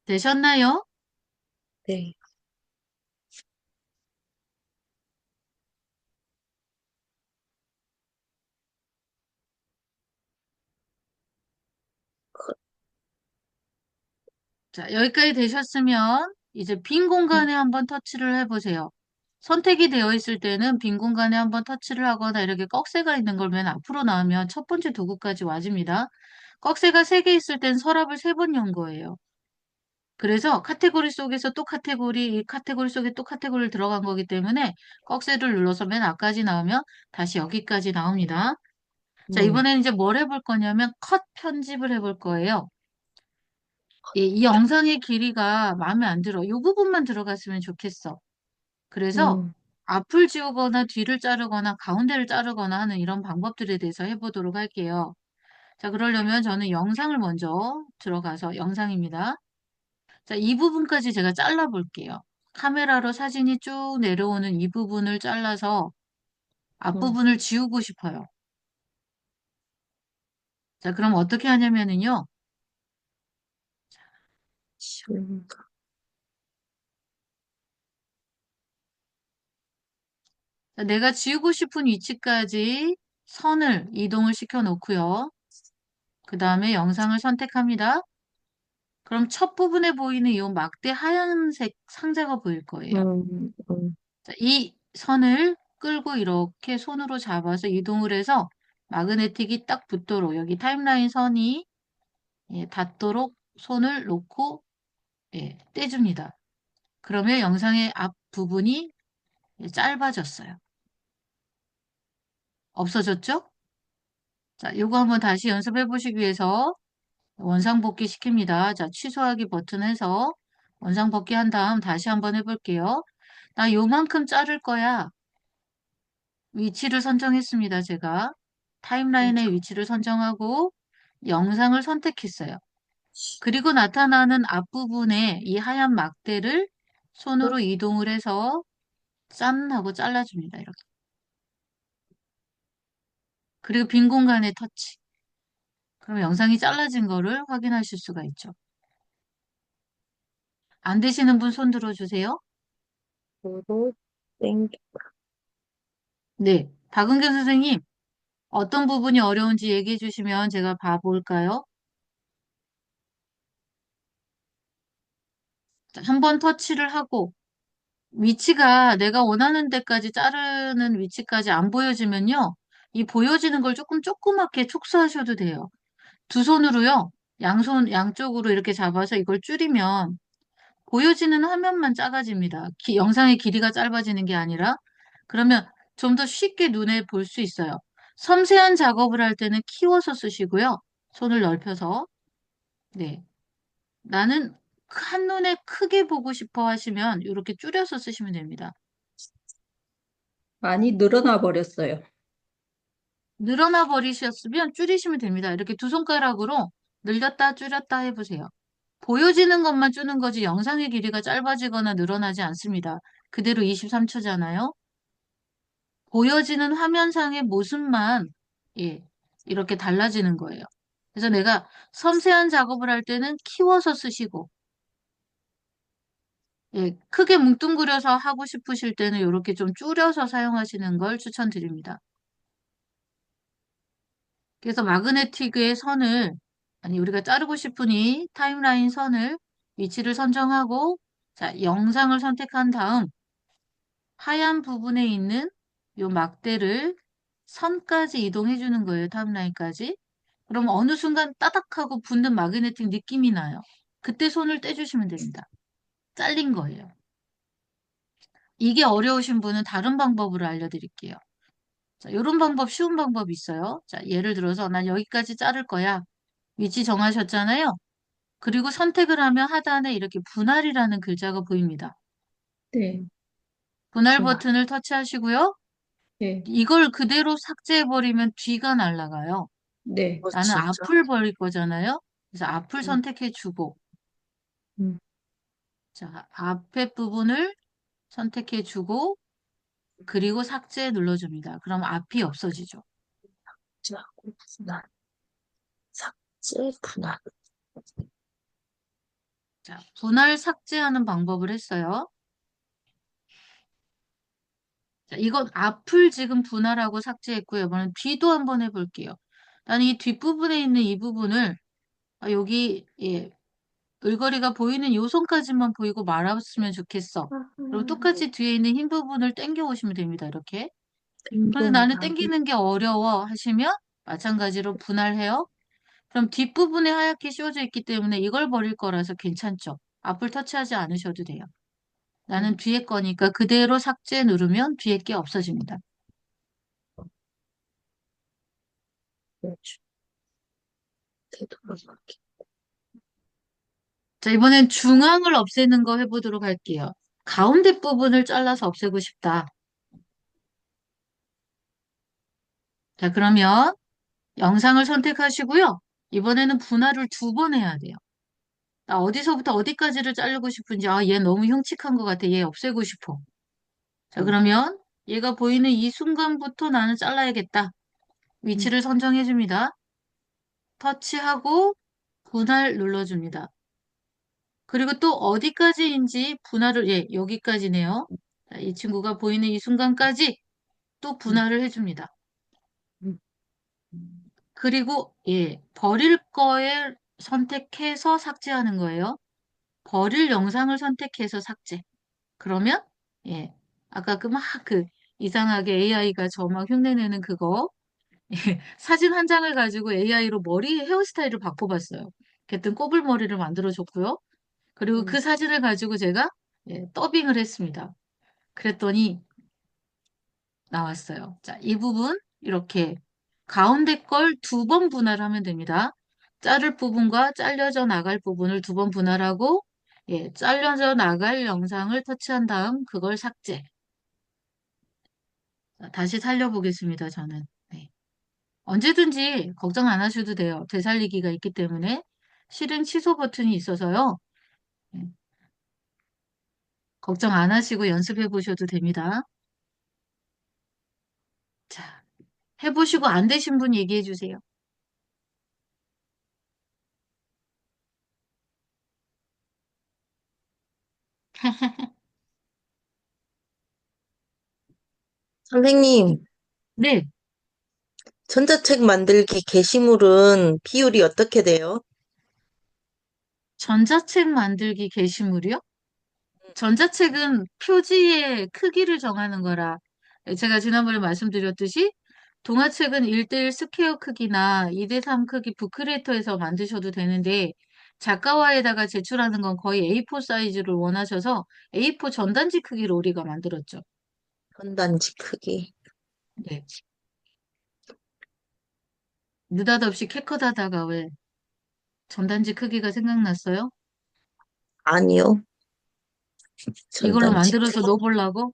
되셨나요? 네. 자, 여기까지 되셨으면 이제 빈 공간에 한번 터치를 해보세요. 선택이 되어 있을 때는 빈 공간에 한번 터치를 하거나 이렇게 꺽쇠가 있는 걸 맨 앞으로 나오면 첫 번째 도구까지 와줍니다. 꺽쇠가 3개 있을 땐 서랍을 3번 연 거예요. 그래서 카테고리 속에서 또 카테고리, 이 카테고리 속에 또 카테고리를 들어간 거기 때문에 꺽쇠를 눌러서 맨 앞까지 나오면 다시 여기까지 나옵니다. 자, 음, 이번에는 이제 뭘 해볼 거냐면 컷 편집을 해볼 거예요. 예, 이 영상의 길이가 마음에 안 들어. 이 부분만 들어갔으면 좋겠어. 그래서 음, 앞을 지우거나 뒤를 자르거나 가운데를 자르거나 하는 이런 방법들에 대해서 해보도록 할게요. 자, 그러려면 저는 영상을 먼저 들어가서 영상입니다. 자, 이 부분까지 제가 잘라볼게요. 카메라로 사진이 쭉 내려오는 이 부분을 잘라서 음, 앞부분을 지우고 싶어요. 자, 그럼 어떻게 하냐면은요. 지금, 자, 내가 지우고 싶은 위치까지 선을 이동을 시켜 놓고요. 그 다음에 영상을 선택합니다. 그럼 첫 부분에 보이는 이 막대 하얀색 상자가 보일 거예요. 음, 음, 자, 이 선을 끌고 이렇게 손으로 잡아서 이동을 해서 마그네틱이 딱 붙도록 여기 타임라인 선이 예, 닿도록 손을 놓고 예, 떼줍니다. 그러면 영상의 앞 부분이 예, 짧아졌어요. 없어졌죠? 자, 요거 한번 다시 연습해 보시기 위해서 원상복귀 시킵니다. 자, 취소하기 버튼 해서 원상복귀 한 다음 다시 한번 해볼게요. 나 요만큼 자를 거야. 위치를 선정했습니다. 제가 타임라인의 위치를 선정하고 영상을 선택했어요. 그리고 나타나는 앞부분에 이 하얀 막대를 손으로 이동을 해서 짠 하고 잘라줍니다. 이렇게. 그리고 빈 공간에 터치. 그럼 영상이 잘라진 거를 확인하실 수가 있죠. 안 되시는 분 손 들어주세요. 그리고 땡, 네. 박은경 선생님, 어떤 부분이 어려운지 얘기해 주시면 제가 봐볼까요? 한번 터치를 하고 위치가 내가 원하는 데까지 자르는 위치까지 안 보여지면요. 이 보여지는 걸 조금 조그맣게 축소하셔도 돼요. 두 손으로요. 양손, 양쪽으로 이렇게 잡아서 이걸 줄이면 보여지는 화면만 작아집니다. 영상의 길이가 짧아지는 게 아니라 그러면 좀 더 쉽게 눈에 볼 수 있어요. 섬세한 작업을 할 때는 키워서 쓰시고요. 손을 넓혀서. 네. 나는 한눈에 크게 보고 싶어 하시면 이렇게 줄여서 쓰시면 됩니다. 많이 늘어나 버렸어요. 늘어나 버리셨으면 줄이시면 됩니다. 이렇게 두 손가락으로 늘렸다 줄였다 해보세요. 보여지는 것만 주는 거지 영상의 길이가 짧아지거나 늘어나지 않습니다. 그대로 23초잖아요. 보여지는 화면상의 모습만 예, 이렇게 달라지는 거예요. 그래서 내가 섬세한 작업을 할 때는 키워서 쓰시고 예, 크게 뭉뚱그려서 하고 싶으실 때는 이렇게 좀 줄여서 사용하시는 걸 추천드립니다. 그래서 마그네틱의 선을, 아니, 우리가 자르고 싶은 이 타임라인 선을 위치를 선정하고, 자, 영상을 선택한 다음, 하얀 부분에 있는 이 막대를 선까지 이동해 주는 거예요, 타임라인까지. 그럼 어느 순간 따닥하고 붙는 마그네틱 느낌이 나요. 그때 손을 떼주시면 됩니다. 잘린 거예요. 이게 어려우신 분은 다른 방법으로 알려드릴게요. 자, 이런 방법, 쉬운 방법이 있어요. 자, 예를 들어서 난 여기까지 자를 거야. 위치 정하셨잖아요. 그리고 선택을 하면 하단에 이렇게 분할이라는 글자가 보입니다. 네, 분할 분할. 버튼을 터치하시고요. 네, 이걸 그대로 삭제해버리면 뒤가 날아가요. 네, 나는 진짜? 앞을 버릴 거잖아요. 그래서 앞을 음, 선택해주고, 음, 자, 앞에 부분을 선택해주고, 그리고 삭제 눌러줍니다. 그럼 앞이 없어지죠. 삭제하고 분할, 삭제, 분할. 자, 분할 삭제하는 방법을 했어요. 자, 이건 앞을 지금 분할하고 삭제했고요. 이번엔 뒤도 한번 해볼게요. 나는 이 뒷부분에 있는 이 부분을 여기 예, 을거리가 보이는 요 손까지만 보이고 말았으면 좋겠어. 그리고 똑같이 뒤에 있는 흰 부분을 당겨 오시면 됩니다. 이렇게. 그런데 나는 당기는 게 어려워 하시면 마찬가지로 분할해요. 그럼 뒷부분에 하얗게 씌워져 있기 때문에 이걸 버릴 거라서 괜찮죠. 앞을 터치하지 않으셔도 돼요. 나는 뒤에 거니까 그대로 삭제 누르면 뒤에 게 없어집니다. 되돌아가기. 자, 이번엔 중앙을 없애는 거 해보도록 할게요. 가운데 부분을 잘라서 없애고 싶다. 자, 그러면 영상을 선택하시고요. 이번에는 분할을 2번 해야 돼요. 나 어디서부터 어디까지를 자르고 싶은지, 아, 얘 너무 흉측한 것 같아. 얘 없애고 싶어. 자, 그러면 얘가 보이는 이 순간부터 나는 잘라야겠다. 위치를 선정해 줍니다. 터치하고 분할 눌러줍니다. 그리고 또 어디까지인지 분할을, 예, 여기까지네요. 자, 이 친구가 보이는 이 순간까지 또 분할을 해줍니다. 그리고, 예, 버릴 거에 선택해서 삭제하는 거예요. 버릴 영상을 선택해서 삭제. 그러면, 예, 아까 그 이상하게 AI가 저 막 흉내내는 그거, 예, 사진 한 장을 가지고 AI로 머리 헤어스타일을 바꿔봤어요. 걔든 꼬불머리를 만들어줬고요. 그리고 그 사진을 가지고 제가 예, 더빙을 했습니다. 그랬더니 나왔어요. 자, 이 부분 이렇게 가운데 걸 2번 분할하면 됩니다. 자를 부분과 잘려져 나갈 부분을 2번 분할하고 예, 잘려져 나갈 영상을 터치한 다음 그걸 삭제. 자, 다시 살려보겠습니다, 저는. 네. 언제든지 걱정 안 하셔도 돼요. 되살리기가 있기 때문에 실행 취소 버튼이 있어서요. 네, 걱정 안 하시고 연습해 보셔도 됩니다. 자, 해보시고 안 되신 분 얘기해 주세요. 선생님, 네, 전자책 만들기 게시물은 비율이 어떻게 돼요? 전자책 만들기 게시물이요? 전자책은 표지의 크기를 정하는 거라 제가 지난번에 말씀드렸듯이 동화책은 1대1 스퀘어 크기나 2대3 크기 부크레터에서 만드셔도 되는데 작가와에다가 제출하는 건 거의 A4 사이즈를 원하셔서 A4 전단지 크기로 우리가 만들었죠. 전단지 크기. 네. 느닷없이 캐컷하다가 왜 전단지 크기가 생각났어요? 아니요. 이걸로 전단지 만들어서 크기. 넣어보려고?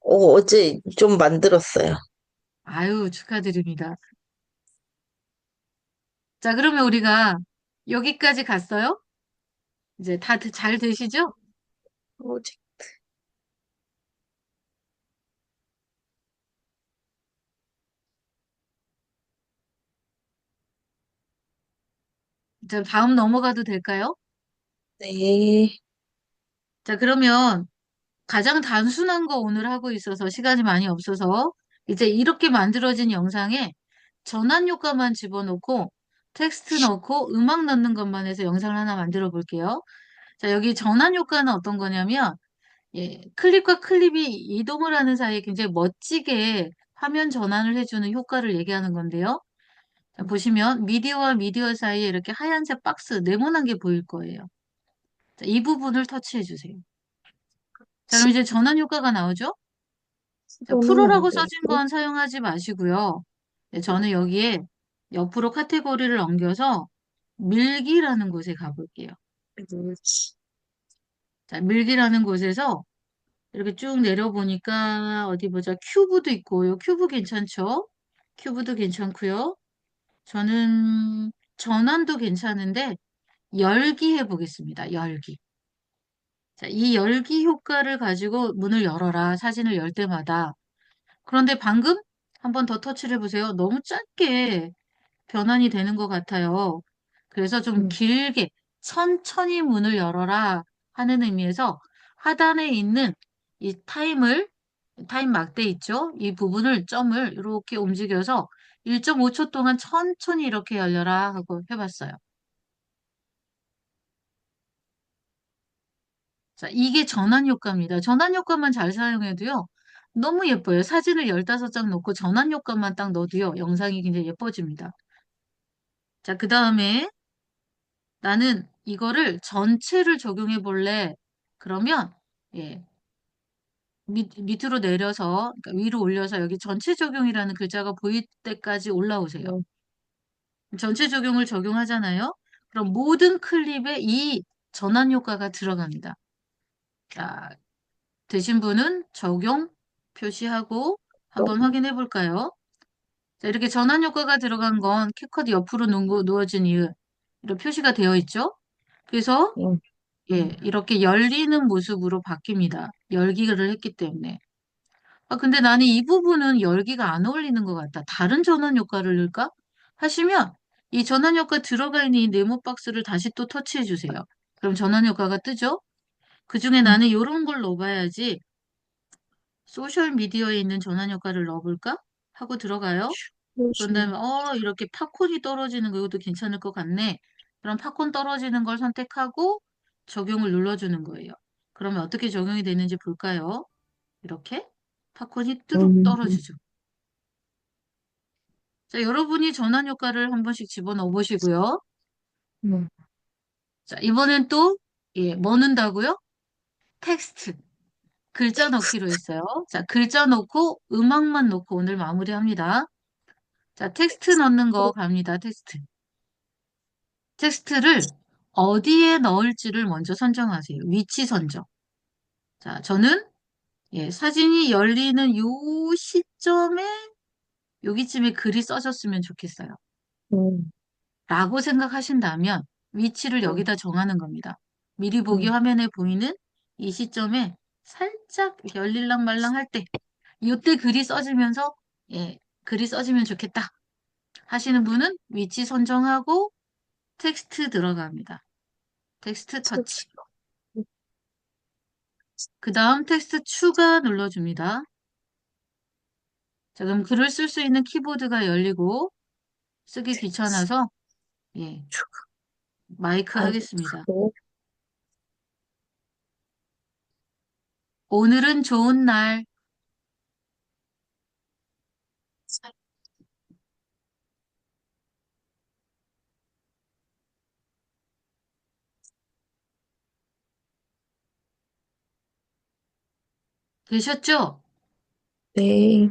어제 좀 만들었어요. 아유, 축하드립니다. 자, 그러면 우리가 여기까지 갔어요? 이제 다 잘 되시죠? 어제 자, 다음 넘어가도 될까요? 네. 자, 그러면 가장 단순한 거 오늘 하고 있어서 시간이 많이 없어서 이제 이렇게 만들어진 영상에 전환 효과만 집어넣고 텍스트 넣고 음악 넣는 것만 해서 영상을 하나 만들어 볼게요. 자, 여기 전환 효과는 어떤 거냐면 예, 클립과 클립이 이동을 하는 사이에 굉장히 멋지게 화면 전환을 해주는 효과를 얘기하는 건데요. 자, 보시면 미디어와 미디어 사이에 이렇게 하얀색 박스 네모난 게 보일 거예요. 자, 이 부분을 터치해 주세요. 자, 그럼 이제 전환 효과가 나오죠? 자, 시도는 안 프로라고 써진 되고. 건 사용하지 마시고요. 네, 저는 여기에 옆으로 카테고리를 넘겨서 밀기라는 곳에 가볼게요. 자, 밀기라는 곳에서 이렇게 쭉 내려보니까 어디 보자. 큐브도 있고, 요 큐브 괜찮죠? 큐브도 괜찮고요. 저는 전환도 괜찮은데 열기 해보겠습니다. 열기. 자, 이 열기 효과를 가지고 문을 열어라. 사진을 열 때마다. 그런데 방금 한 번 더 터치를 해보세요. 너무 짧게 변환이 되는 것 같아요. 그래서 좀 길게 천천히 문을 열어라 하는 의미에서 하단에 있는 이 타임 막대 있죠? 이 부분을 점을 이렇게 움직여서 1.5초 동안 천천히 이렇게 열려라 하고 해봤어요. 자, 이게 전환 효과입니다. 전환 효과만 잘 사용해도요. 너무 예뻐요. 사진을 15장 놓고 전환 효과만 딱 넣어도요. 영상이 굉장히 예뻐집니다. 자, 그 다음에 나는 이거를 전체를 적용해 볼래. 그러면 예, 밑으로 내려서 그러니까 위로 올려서 여기 전체 적용이라는 글자가 보일 때까지 올라오세요. 네. 전체 적용을 적용하잖아요. 그럼 모든 클립에 이 전환 효과가 들어갑니다. 자, 되신 분은 적용 표시하고 한번 확인해 볼까요? 자, 이렇게 전환 효과가 들어간 건 캡컷 옆으로 누워진 이유 이렇게 표시가 되어 있죠. 그래서 음. 예, 이렇게 열리는 모습으로 바뀝니다. 열기를 했기 때문에. 아, 근데 나는 이 부분은 열기가 안 어울리는 것 같다. 다른 전원 효과를 넣을까? 하시면 이 전원 효과 들어가 있는 이 네모 박스를 다시 또 터치해 주세요. 그럼 전원 효과가 뜨죠? 그 중에 나는 이런 걸 넣어봐야지 소셜 미디어에 있는 전원 효과를 넣어볼까? 하고 들어가요. 그런 다음에 이렇게 팝콘이 떨어지는 거 이것도 괜찮을 것 같네. 그럼 팝콘 떨어지는 걸 선택하고 적용을 눌러주는 거예요. 그러면 어떻게 적용이 되는지 볼까요? 이렇게 팝콘이 뚜룩 음. 떨어지죠. 자, 여러분이 전환 효과를 한 번씩 집어넣어 보시고요. 음. 자, 이번엔 또, 예, 뭐 넣는다고요? 텍스트. 글자 넣기로 했어요. 자, 글자 넣고 음악만 넣고 오늘 마무리합니다. 자, 텍스트 넣는 거 갑니다. 텍스트. 텍스트를 어디에 넣을지를 먼저 선정하세요. 위치 선정. 자, 저는 예, 사진이 열리는 요 시점에 여기쯤에 글이 써졌으면 좋겠어요. 음. 라고 생각하신다면 위치를 음. 여기다 정하는 겁니다. 미리 보기 음. 화면에 보이는 이 시점에 살짝 열릴랑 말랑 할 때, 이때 글이 써지면서, 예, 글이 써지면 좋겠다 하시는 분은 위치 선정하고 텍스트 들어갑니다. 텍스트 터치. 그 다음 텍스트 추가 눌러줍니다. 자, 그럼 글을 쓸 수 있는 키보드가 열리고 쓰기 귀찮아서, 예, 마이크 아, 하겠습니다. 네. 오늘은 좋은 날. 되셨죠? 네.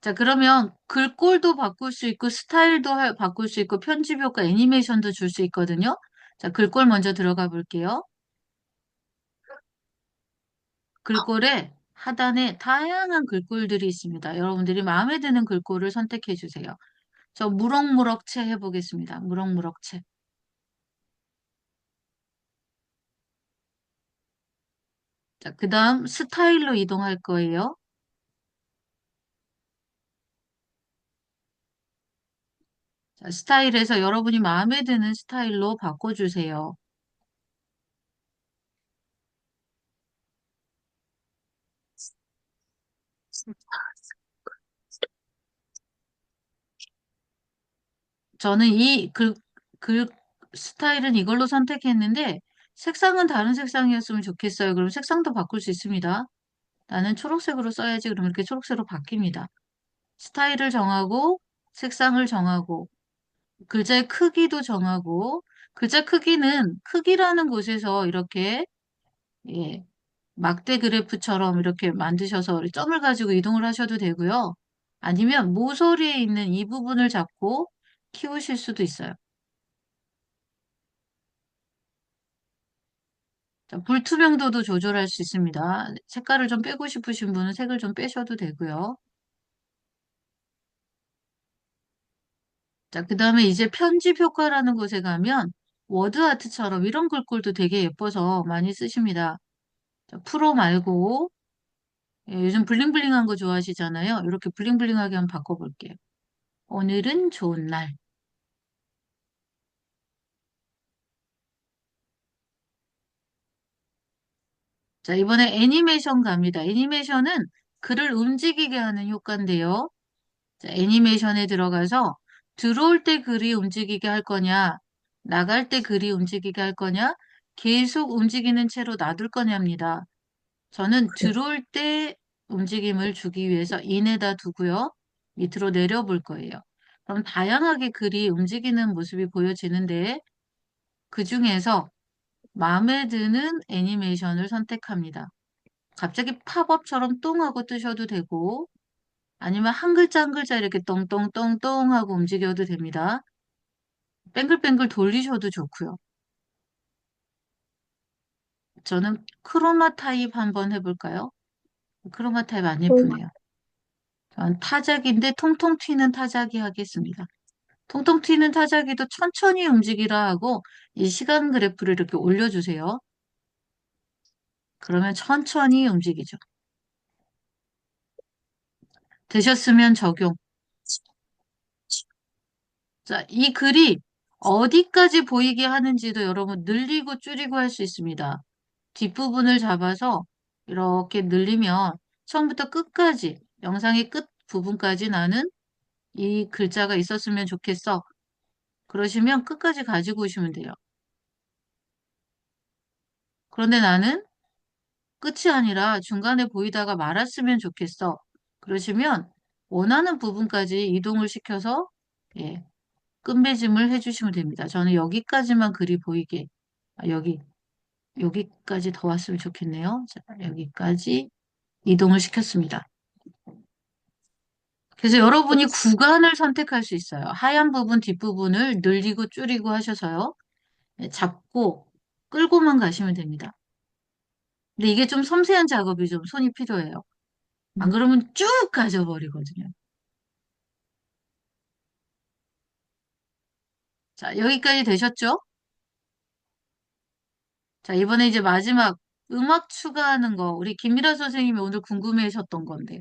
자, 그러면 글꼴도 바꿀 수 있고, 스타일도 바꿀 수 있고, 편집 효과, 애니메이션도 줄 수 있거든요. 자, 글꼴 먼저 들어가 볼게요. 글꼴에 하단에 다양한 글꼴들이 있습니다. 여러분들이 마음에 드는 글꼴을 선택해 주세요. 저 무럭무럭채 해보겠습니다. 무럭무럭채. 자, 그 다음 스타일로 이동할 거예요. 자, 스타일에서 여러분이 마음에 드는 스타일로 바꿔주세요. 저는 글 스타일은 이걸로 선택했는데, 색상은 다른 색상이었으면 좋겠어요. 그럼 색상도 바꿀 수 있습니다. 나는 초록색으로 써야지. 그럼 이렇게 초록색으로 바뀝니다. 스타일을 정하고, 색상을 정하고, 글자의 크기도 정하고, 글자 크기는 크기라는 곳에서 이렇게, 예, 막대 그래프처럼 이렇게 만드셔서 점을 가지고 이동을 하셔도 되고요. 아니면 모서리에 있는 이 부분을 잡고 키우실 수도 있어요. 자, 불투명도도 조절할 수 있습니다. 색깔을 좀 빼고 싶으신 분은 색을 좀 빼셔도 되고요. 자, 그 다음에 이제 편집 효과라는 곳에 가면 워드 아트처럼 이런 글꼴도 되게 예뻐서 많이 쓰십니다. 자, 프로 말고 예, 요즘 블링블링한 거 좋아하시잖아요. 이렇게 블링블링하게 한번 바꿔볼게요. 오늘은 좋은 날. 자, 이번에 애니메이션 갑니다. 애니메이션은 글을 움직이게 하는 효과인데요. 자, 애니메이션에 들어가서 들어올 때 글이 움직이게 할 거냐, 나갈 때 글이 움직이게 할 거냐, 계속 움직이는 채로 놔둘 거냐입니다. 저는 들어올 때 움직임을 주기 위해서 인에다 두고요. 밑으로 내려볼 거예요. 그럼 다양하게 글이 움직이는 모습이 보여지는데 그 중에서 마음에 드는 애니메이션을 선택합니다. 갑자기 팝업처럼 똥 하고 뜨셔도 되고 아니면 한 글자 한 글자 이렇게 똥똥똥똥 하고 움직여도 됩니다. 뱅글뱅글 돌리셔도 좋고요. 저는 크로마 타입 한번 해볼까요? 크로마 타입 안 예쁘네요. 전 타자기인데 통통 튀는 타자기 하겠습니다. 통통 튀는 타자기도 천천히 움직이라 하고 이 시간 그래프를 이렇게 올려주세요. 그러면 천천히 움직이죠. 되셨으면 적용. 자, 이 글이 어디까지 보이게 하는지도 여러분 늘리고 줄이고 할 수 있습니다. 뒷부분을 잡아서 이렇게 늘리면 처음부터 끝까지, 영상의 끝 부분까지 나는 이 글자가 있었으면 좋겠어. 그러시면 끝까지 가지고 오시면 돼요. 그런데 나는 끝이 아니라 중간에 보이다가 말았으면 좋겠어. 그러시면 원하는 부분까지 이동을 시켜서 예, 끝맺음을 해주시면 됩니다. 저는 여기까지만 글이 보이게 여기까지 더 왔으면 좋겠네요. 자, 여기까지 이동을 시켰습니다. 그래서 여러분이 구간을 선택할 수 있어요. 하얀 부분, 뒷부분을 늘리고 줄이고 하셔서요. 네, 잡고 끌고만 가시면 됩니다. 근데 이게 좀 섬세한 작업이 좀 손이 필요해요. 안 그러면 쭉 가져버리거든요. 자, 여기까지 되셨죠? 자, 이번에 이제 마지막 음악 추가하는 거. 우리 김미라 선생님이 오늘 궁금해 하셨던 건데.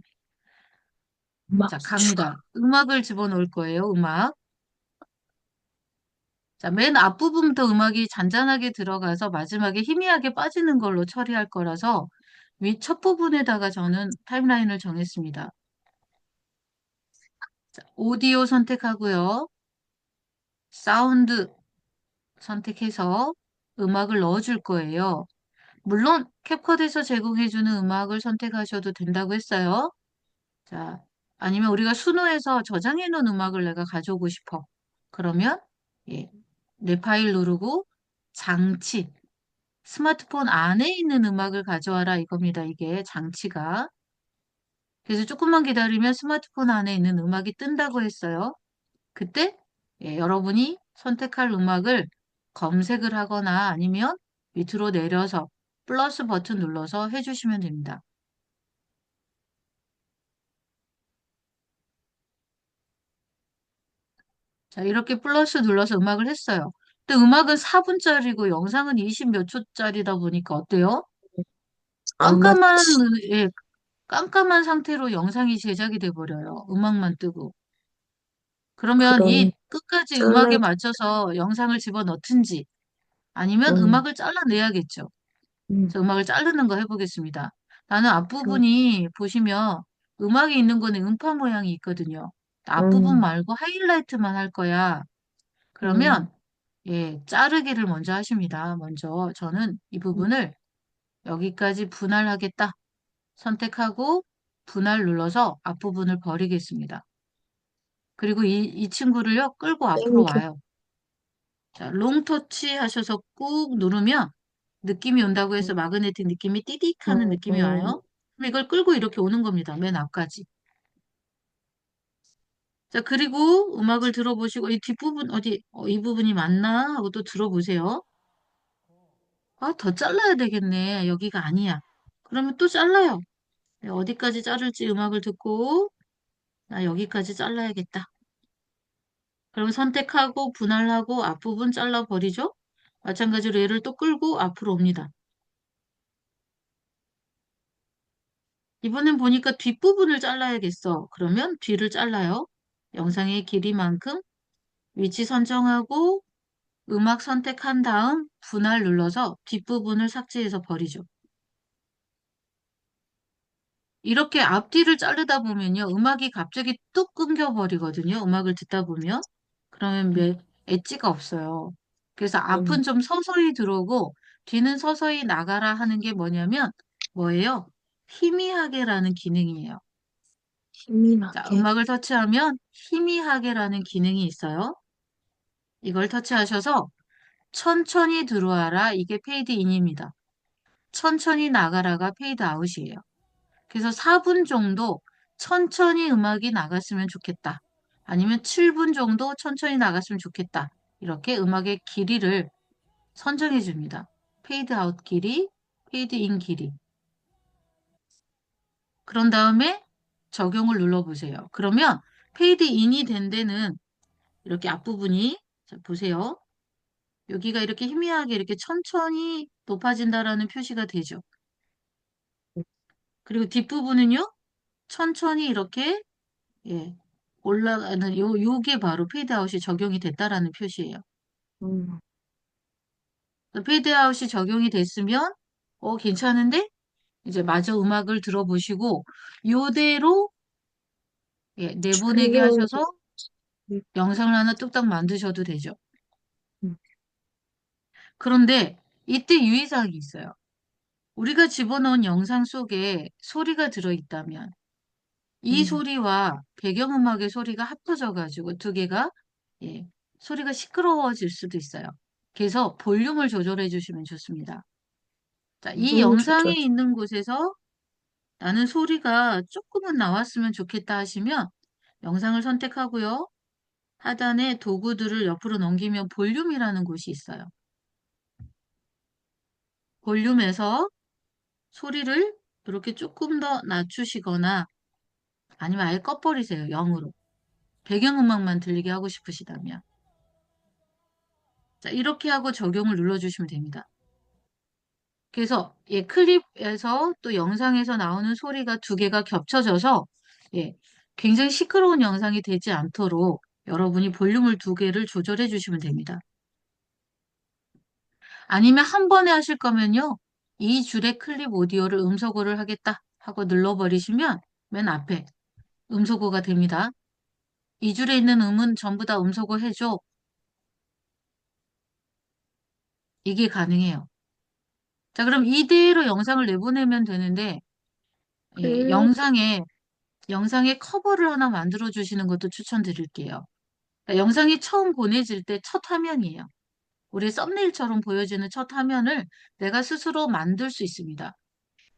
막 자, 추가. 갑니다. 음악을 집어넣을 거예요, 음악. 자, 맨 앞부분부터 음악이 잔잔하게 들어가서 마지막에 희미하게 빠지는 걸로 처리할 거라서 위 첫 부분에다가 저는 타임라인을 정했습니다. 자, 오디오 선택하고요. 사운드 선택해서 음악을 넣어줄 거예요. 물론 캡컷에서 제공해주는 음악을 선택하셔도 된다고 했어요. 자, 아니면 우리가 수노에서 저장해놓은 음악을 내가 가져오고 싶어. 그러면 예, 내 파일 누르고 장치, 스마트폰 안에 있는 음악을 가져와라 이겁니다. 이게 장치가. 그래서 조금만 기다리면 스마트폰 안에 있는 음악이 뜬다고 했어요. 그때 예, 여러분이 선택할 음악을 검색을 하거나 아니면 밑으로 내려서 플러스 버튼 눌러서 해주시면 됩니다. 자, 이렇게 플러스 눌러서 음악을 했어요. 근데 음악은 4분짜리고 영상은 20 몇 초짜리다 보니까 어때요? 안 깜깜한, 맞지. 예, 깜깜한 상태로 영상이 제작이 돼 버려요. 음악만 뜨고. 그러면 그럼 이 끝까지 음악에 잘라야 돼. 맞춰서 영상을 집어넣든지 아니면 음, 음악을 잘라내야겠죠. 음, 자, 음악을 자르는 거 해보겠습니다. 나는 음, 앞부분이 보시면 음악이 있는 거는 음파 모양이 있거든요. 앞부분 음, 말고 하이라이트만 할 거야. 음, 그러면 예, 자르기를 먼저 하십니다. 먼저 저는 이 부분을 여기까지 분할하겠다. 선택하고 분할 눌러서 앞부분을 버리겠습니다. 그리고 이 친구를요, 끌고 앞으로 땡겨. 와요. 자, 롱 터치 하셔서 꾹 누르면 느낌이 온다고 해서 마그네틱 느낌이 띠딕 하는 음, 느낌이 와요. 그럼 이걸 끌고 이렇게 오는 겁니다. 맨 앞까지. 자, 그리고 음악을 들어보시고 이 뒷부분 어디, 이 부분이 맞나 하고 또 들어보세요. 아, 더 잘라야 되겠네. 여기가 아니야. 그러면 또 잘라요. 네, 어디까지 자를지 음악을 듣고, 나 여기까지 잘라야겠다. 그럼 선택하고 분할하고 앞부분 잘라버리죠? 마찬가지로 얘를 또 끌고 앞으로 옵니다. 이번엔 보니까 뒷부분을 잘라야겠어. 그러면 뒤를 잘라요. 영상의 길이만큼 위치 선정하고 음악 선택한 다음 분할 눌러서 뒷부분을 삭제해서 버리죠. 이렇게 앞뒤를 자르다 보면요. 음악이 갑자기 뚝 끊겨버리거든요. 음악을 듣다 보면. 그러면 엣지가 없어요. 그래서 음, 앞은 좀 서서히 들어오고 뒤는 서서히 나가라 하는 게 뭐냐면 뭐예요? 희미하게라는 기능이에요. 자, 희미하게. 음악을 터치하면 희미하게라는 기능이 있어요. 이걸 터치하셔서 천천히 들어와라. 이게 페이드 인입니다. 천천히 나가라가 페이드 아웃이에요. 그래서 4분 정도 천천히 음악이 나갔으면 좋겠다. 아니면 7분 정도 천천히 나갔으면 좋겠다. 이렇게 음악의 길이를 선정해 줍니다. 페이드 아웃 길이, 페이드 인 길이. 그런 다음에 적용을 눌러보세요. 그러면 페이드 인이 된 데는 이렇게 앞부분이, 자, 보세요. 여기가 이렇게 희미하게 이렇게 천천히 높아진다라는 표시가 되죠. 그리고 뒷부분은요, 천천히 이렇게, 예, 올라가는 요게 바로 페이드아웃이 적용이 됐다라는 표시예요. 음, 페이드아웃이 적용이 됐으면, 괜찮은데? 이제 마저 음악을 들어보시고, 요대로, 예, 내보내기 줄여서. 하셔서 영상을 하나 뚝딱 만드셔도 되죠. 음, 그런데 이때 유의사항이 있어요. 우리가 집어넣은 영상 속에 소리가 들어있다면 이 음, 소리와 배경음악의 소리가 합쳐져가지고 두 개가 예, 소리가 시끄러워질 수도 있어요. 그래서 볼륨을 조절해 주시면 좋습니다. 자, 이 볼륨 영상에 조절. 있는 곳에서 나는 소리가 조금은 나왔으면 좋겠다 하시면 영상을 선택하고요. 하단에 도구들을 옆으로 넘기면 볼륨이라는 곳이 있어요. 볼륨에서 소리를 이렇게 조금 더 낮추시거나 아니면 아예 꺼버리세요. 0으로. 배경음악만 들리게 하고 싶으시다면. 자, 이렇게 하고 적용을 눌러주시면 됩니다. 그래서 예, 클립에서 또 영상에서 나오는 소리가 두 개가 겹쳐져서 예, 굉장히 시끄러운 영상이 되지 않도록 여러분이 볼륨을 두 개를 조절해 주시면 됩니다. 아니면 한 번에 하실 거면요. 이 줄의 클립 오디오를 음소거를 하겠다 하고 눌러버리시면 맨 앞에 음소거가 됩니다. 이 줄에 있는 음은 전부 다 음소거 해줘. 이게 가능해요. 자, 그럼 이대로 영상을 내보내면 되는데 예, 그, 영상에 커버를 하나 만들어 주시는 것도 추천드릴게요. 그러니까 영상이 처음 보내질 때 첫 화면이에요. 우리 썸네일처럼 보여지는 첫 화면을 내가 스스로 만들 수 있습니다.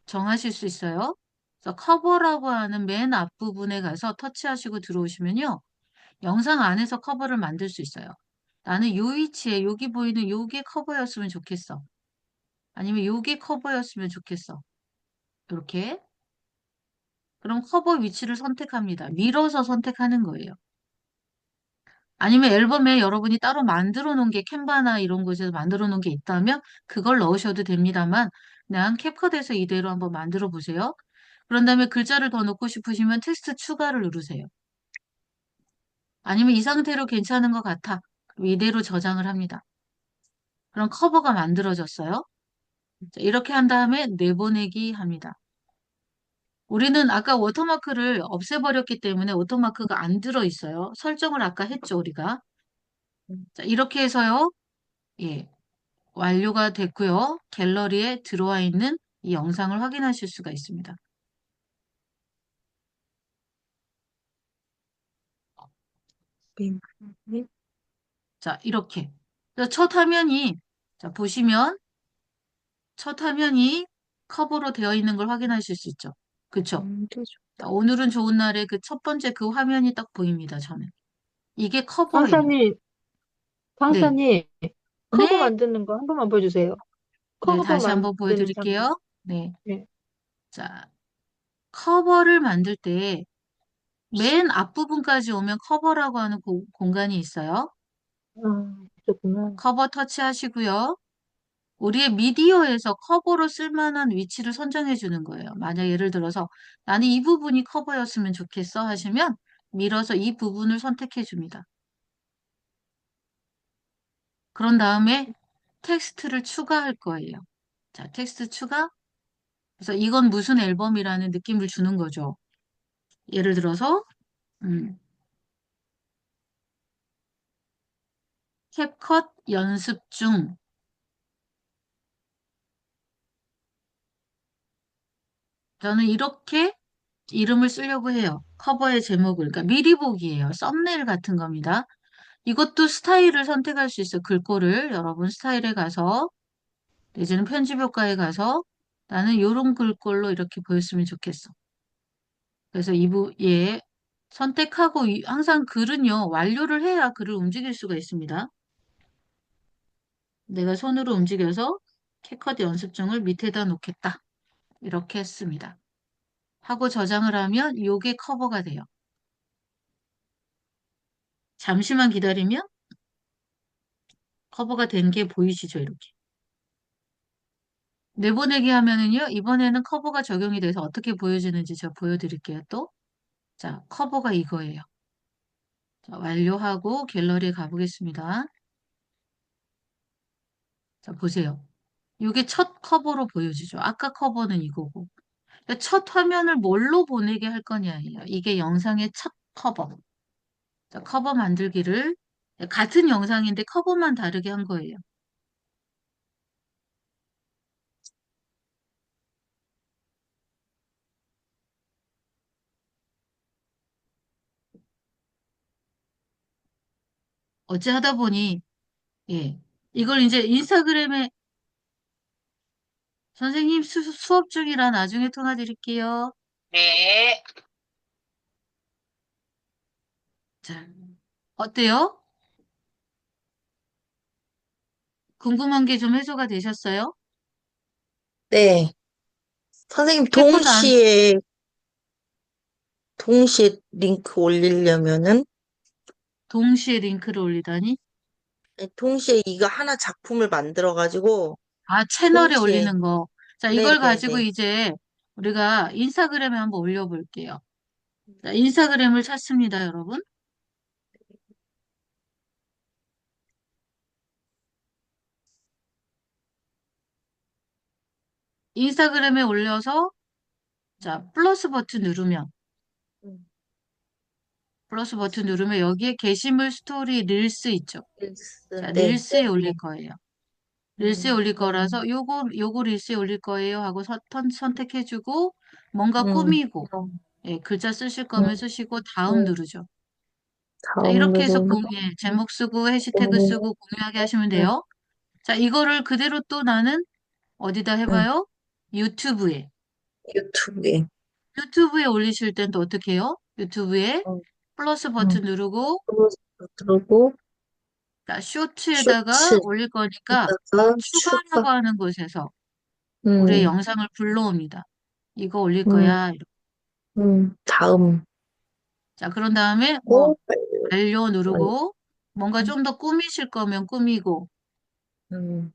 정하실 수 있어요. 그래서 커버라고 하는 맨 앞부분에 가서 터치하시고 들어오시면요. 영상 안에서 커버를 만들 수 있어요. 나는 요 위치에 여기 보이는 요게 커버였으면 좋겠어. 아니면 요게 커버였으면 좋겠어. 이렇게. 그럼 커버 위치를 선택합니다. 밀어서 선택하는 거예요. 아니면 앨범에 여러분이 따로 만들어 놓은 게 캔바나 이런 곳에서 만들어 놓은 게 있다면 그걸 넣으셔도 됩니다만 그냥 캡컷에서 이대로 한번 만들어 보세요. 그런 다음에 글자를 더 넣고 싶으시면 텍스트 추가를 누르세요. 아니면 이 상태로 괜찮은 것 같아. 그럼 이대로 저장을 합니다. 그럼 커버가 만들어졌어요. 자, 이렇게 한 다음에 내보내기 합니다. 우리는 아까 워터마크를 없애버렸기 때문에 워터마크가 안 들어있어요. 설정을 아까 했죠, 우리가. 자, 이렇게 해서요. 예, 완료가 됐고요. 갤러리에 들어와 있는 이 영상을 확인하실 수가 있습니다. 네. 자, 이렇게. 그래서 첫 화면이, 자, 보시면 첫 화면이 커버로 되어 있는 걸 확인하실 수 있죠. 그쵸? 되게 자, 좋다. 오늘은 좋은 날에 그 첫 번째 그 화면이 딱 보입니다, 저는. 이게 커버예요. 강사님, 네. 강사님, 커버 네. 만드는 거 한 번만 보여주세요. 네, 커버 다시 한번 만드는 장면. 보여드릴게요. 네. 네. 자, 커버를 만들 때 맨 앞부분까지 오면 커버라고 하는 공간이 있어요. 그렇구나. 커버 터치하시고요. 우리의 미디어에서 커버로 쓸만한 위치를 선정해 주는 거예요. 만약 예를 들어서 나는 이 부분이 커버였으면 좋겠어 하시면 밀어서 이 부분을 선택해 줍니다. 그런 다음에 텍스트를 추가할 거예요. 자, 텍스트 추가. 그래서 이건 무슨 앨범이라는 느낌을 주는 거죠. 예를 들어서 음, 캡컷 연습 중 저는 이렇게 이름을 쓰려고 해요. 커버의 제목을. 그러니까 미리 보기예요. 썸네일 같은 겁니다. 이것도 스타일을 선택할 수 있어요. 글꼴을 여러분 스타일에 가서 내지는 편집 효과에 가서 나는 요런 글꼴로 이렇게 보였으면 좋겠어. 그래서 예, 선택하고 항상 글은요, 완료를 해야 글을 움직일 수가 있습니다. 내가 손으로 움직여서 캡컷 연습중을 밑에다 놓겠다. 이렇게 했습니다. 하고 저장을 하면 요게 커버가 돼요. 잠시만 기다리면 커버가 된 게 보이시죠? 이렇게. 내보내기 하면은요, 이번에는 커버가 적용이 돼서 어떻게 보여지는지 제가 보여드릴게요, 또. 자, 커버가 이거예요. 자, 완료하고 갤러리에 가보겠습니다. 자, 보세요. 이게 첫 커버로 보여지죠. 아까 커버는 이거고. 그러니까 첫 화면을 뭘로 보내게 할 거냐예요. 이게 영상의 첫 커버. 자, 커버 만들기를 같은 영상인데 커버만 다르게 한 거예요. 어찌 하다 보니 예. 이걸 이제 인스타그램에 선생님 수업 중이라 나중에 통화 드릴게요. 네. 자, 어때요? 궁금한 게 좀 해소가 되셨어요? 네. 선생님, 캡컷 안, 동시에 링크 올리려면은, 동시에 링크를 올리다니? 아니, 동시에 이거 하나 작품을 만들어가지고, 아, 채널에 동시에, 올리는 거. 자, 이걸 가지고 네네네. 이제 우리가 인스타그램에 한번 올려볼게요. 자, 인스타그램을 찾습니다, 여러분. 인스타그램에 올려서, 자, 음, 플러스 버튼 누르면 여기에 게시물 스토리 릴스 있죠. 자, 네. 릴스에 올릴 거예요. 릴스에 음, 올릴 거라서 요거 릴스에 올릴 거예요 하고 선택해주고 뭔가 음, 꾸미고 예, 글자 쓰실 음, 거면 쓰시고 다음 음. 누르죠. 자, 다음 이렇게 해서 누르면, 예, 제목 쓰고 해시태그 음, 쓰고 공유하게 하시면 음, 돼요. 자, 이거를 그대로 또 나는 어디다 음. 해봐요? 유튜브에. 유튜브에, 유튜브에 올리실 땐 또 어떻게 해요? 유튜브에 음, 플러스 음. 버튼 누르고 그리고, 자, 쇼츠에다가 쇼츠, 올릴 거니까 에다가 추가라고 추가, 하는 곳에서 우리의 음, 영상을 불러옵니다. 이거 올릴 음, 거야. 다음, 자, 그런 다음에 뭐 고, 완료 완료. 누르고 뭔가 좀 더 꾸미실 거면 꾸미고 음,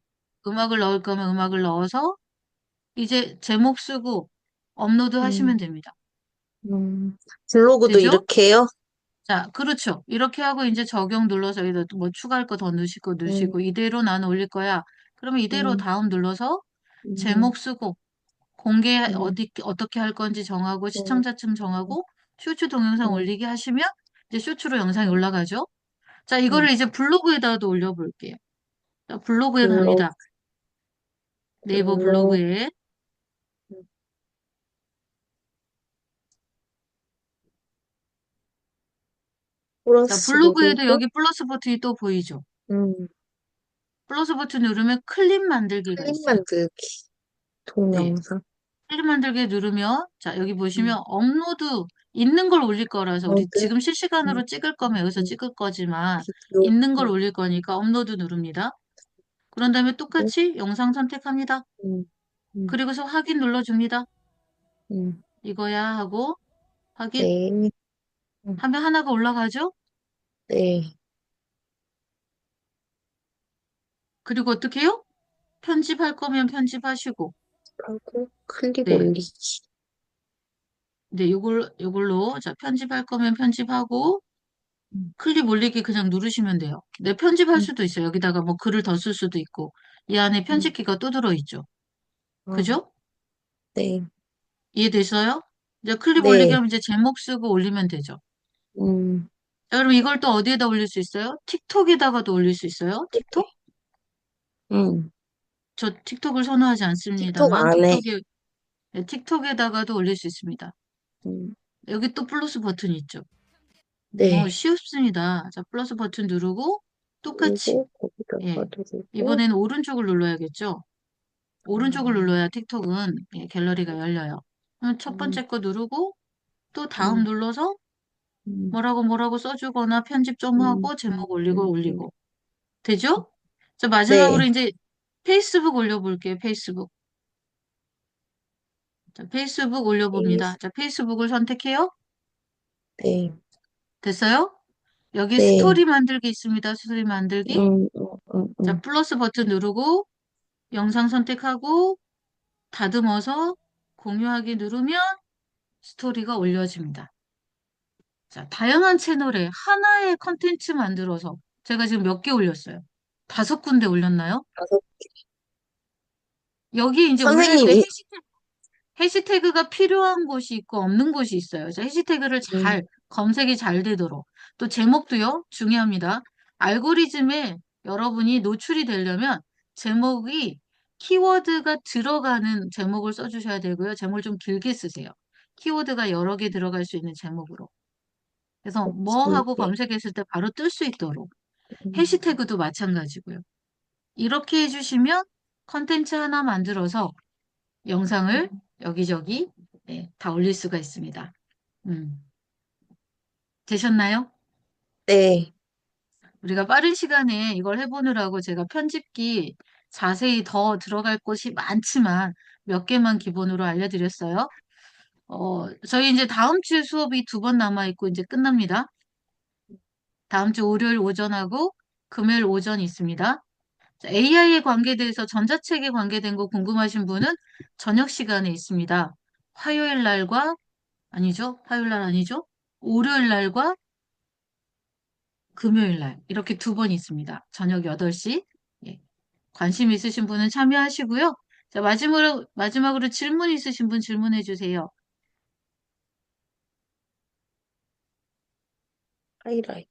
음악을 넣을 거면 음악을 넣어서 이제 제목 쓰고 업로드 음, 하시면 됩니다. 블로그도 되죠? 이렇게 해요? 자, 그렇죠. 이렇게 하고 이제 적용 눌러서 여기다 뭐 추가할 거 더 음, 넣으시고 이대로 나는 올릴 거야. 그러면 이대로 음, 다음 눌러서 음, 제목 쓰고 공개 음, 어떻게 할 건지 정하고 음, 시청자층 정하고 쇼츠 동영상 음, 올리기 하시면 이제 쇼츠로 영상이 올라가죠. 자, 이거를 음. 이제 블로그에다가도 올려볼게요. 자, 블로그에 블로그, 갑니다. 네이버 블로그, 블로그에. 자, 플러스 블로그에도 누르고, 여기 플러스 버튼이 또 보이죠? 음, 플러스 버튼 누르면 클립 만들기가 클립 있어요. 만들기, 네. 동영상. 클립 만들기 누르면, 자, 여기 음, 보시면 업로드 있는 걸 올릴 거라서 우리 모드, 지금 음, 실시간으로 찍을 거면 여기서 음, 찍을 거지만 비디오, 있는 걸 올릴 거니까 업로드 누릅니다. 그런 다음에 음, 똑같이 영상 선택합니다. 음, 음, 그리고서 확인 눌러줍니다. 음. 이거야 하고 확인 네, 음, 하면 하나가 올라가죠? 네. 그리고 어떻게 해요? 편집할 거면 편집하시고. 하고, 클립 네. 올리기. 네, 요걸로, 자, 편집할 거면 편집하고, 음, 클립 올리기 그냥 누르시면 돼요. 네, 편집할 음, 수도 있어요. 여기다가 뭐 글을 더 쓸 수도 있고. 이 안에 음, 편집기가 또 들어있죠. 어, 그죠? 네, 이해되셔요? 이제 클립 올리기 네, 하면 이제 제목 쓰고 올리면 되죠. 음, 자, 그럼 이걸 또 어디에다 올릴 수 있어요? 틱톡에다가도 올릴 수 있어요? 네, 틱톡? 음. 저 틱톡을 선호하지 틱톡 않습니다만, 안 해. 틱톡에, 네, 틱톡에다가도 올릴 수 있습니다. 음, 여기 또 플러스 버튼 있죠. 네. 쉽습니다. 자, 플러스 버튼 누르고 똑같이 그리고 거기다가 예, 누르고, 이번에는 오른쪽을 눌러야겠죠. 오른쪽을 눌러야 틱톡은 갤러리가 열려요. 그럼 첫 음, 번째 거 누르고 또 다음 음, 눌러서 음, 뭐라고 써주거나 편집 좀 음, 하고 제목 올리고 음. 올리고. 되죠? 자, 마지막으로 네, 이제 페이스북 올려볼게요. 페이스북. 자, 페이스북 네, 올려봅니다. 자, 페이스북을 선택해요. 네, 됐어요? 여기 네. 스토리 만들기 있습니다. 스토리 만들기. 음, 음, 자, 플러스 버튼 누르고 영상 선택하고 다듬어서 공유하기 누르면 스토리가 올려집니다. 자, 다양한 채널에 하나의 컨텐츠 만들어서 제가 지금 몇 개 올렸어요? 5군데 올렸나요? 다섯. 여기 이제 올릴 때 선생님이, 해시태그가 필요한 곳이 있고 없는 곳이 있어요. 그래서 해시태그를 음, 잘, 검색이 잘 되도록. 또 제목도요, 중요합니다. 알고리즘에 여러분이 노출이 되려면 제목이 키워드가 들어가는 제목을 써주셔야 되고요. 제목을 좀 길게 쓰세요. 키워드가 여러 개 들어갈 수 있는 제목으로. 그래서 뭐 하고 네. 검색했을 때 바로 뜰 수 있도록. 음, 해시태그도 마찬가지고요. 이렇게 해주시면 컨텐츠 하나 만들어서 영상을 여기저기 다 올릴 수가 있습니다. 음, 되셨나요? 네. 우리가 빠른 시간에 이걸 해보느라고 제가 편집기 자세히 더 들어갈 곳이 많지만 몇 개만 기본으로 알려드렸어요. 저희 이제 다음 주에 수업이 2번 남아있고 이제 끝납니다. 다음 주 월요일 오전하고 금요일 오전이 있습니다. AI에 관계돼서 전자책에 관계된 거 궁금하신 분은 저녁 시간에 있습니다. 화요일 날과 아니죠? 화요일 날 아니죠? 월요일 날과 금요일 날 이렇게 2번 있습니다. 저녁 8시. 예. 관심 있으신 분은 참여하시고요. 자, 마지막으로 질문 있으신 분 질문해 주세요. 하이라이트.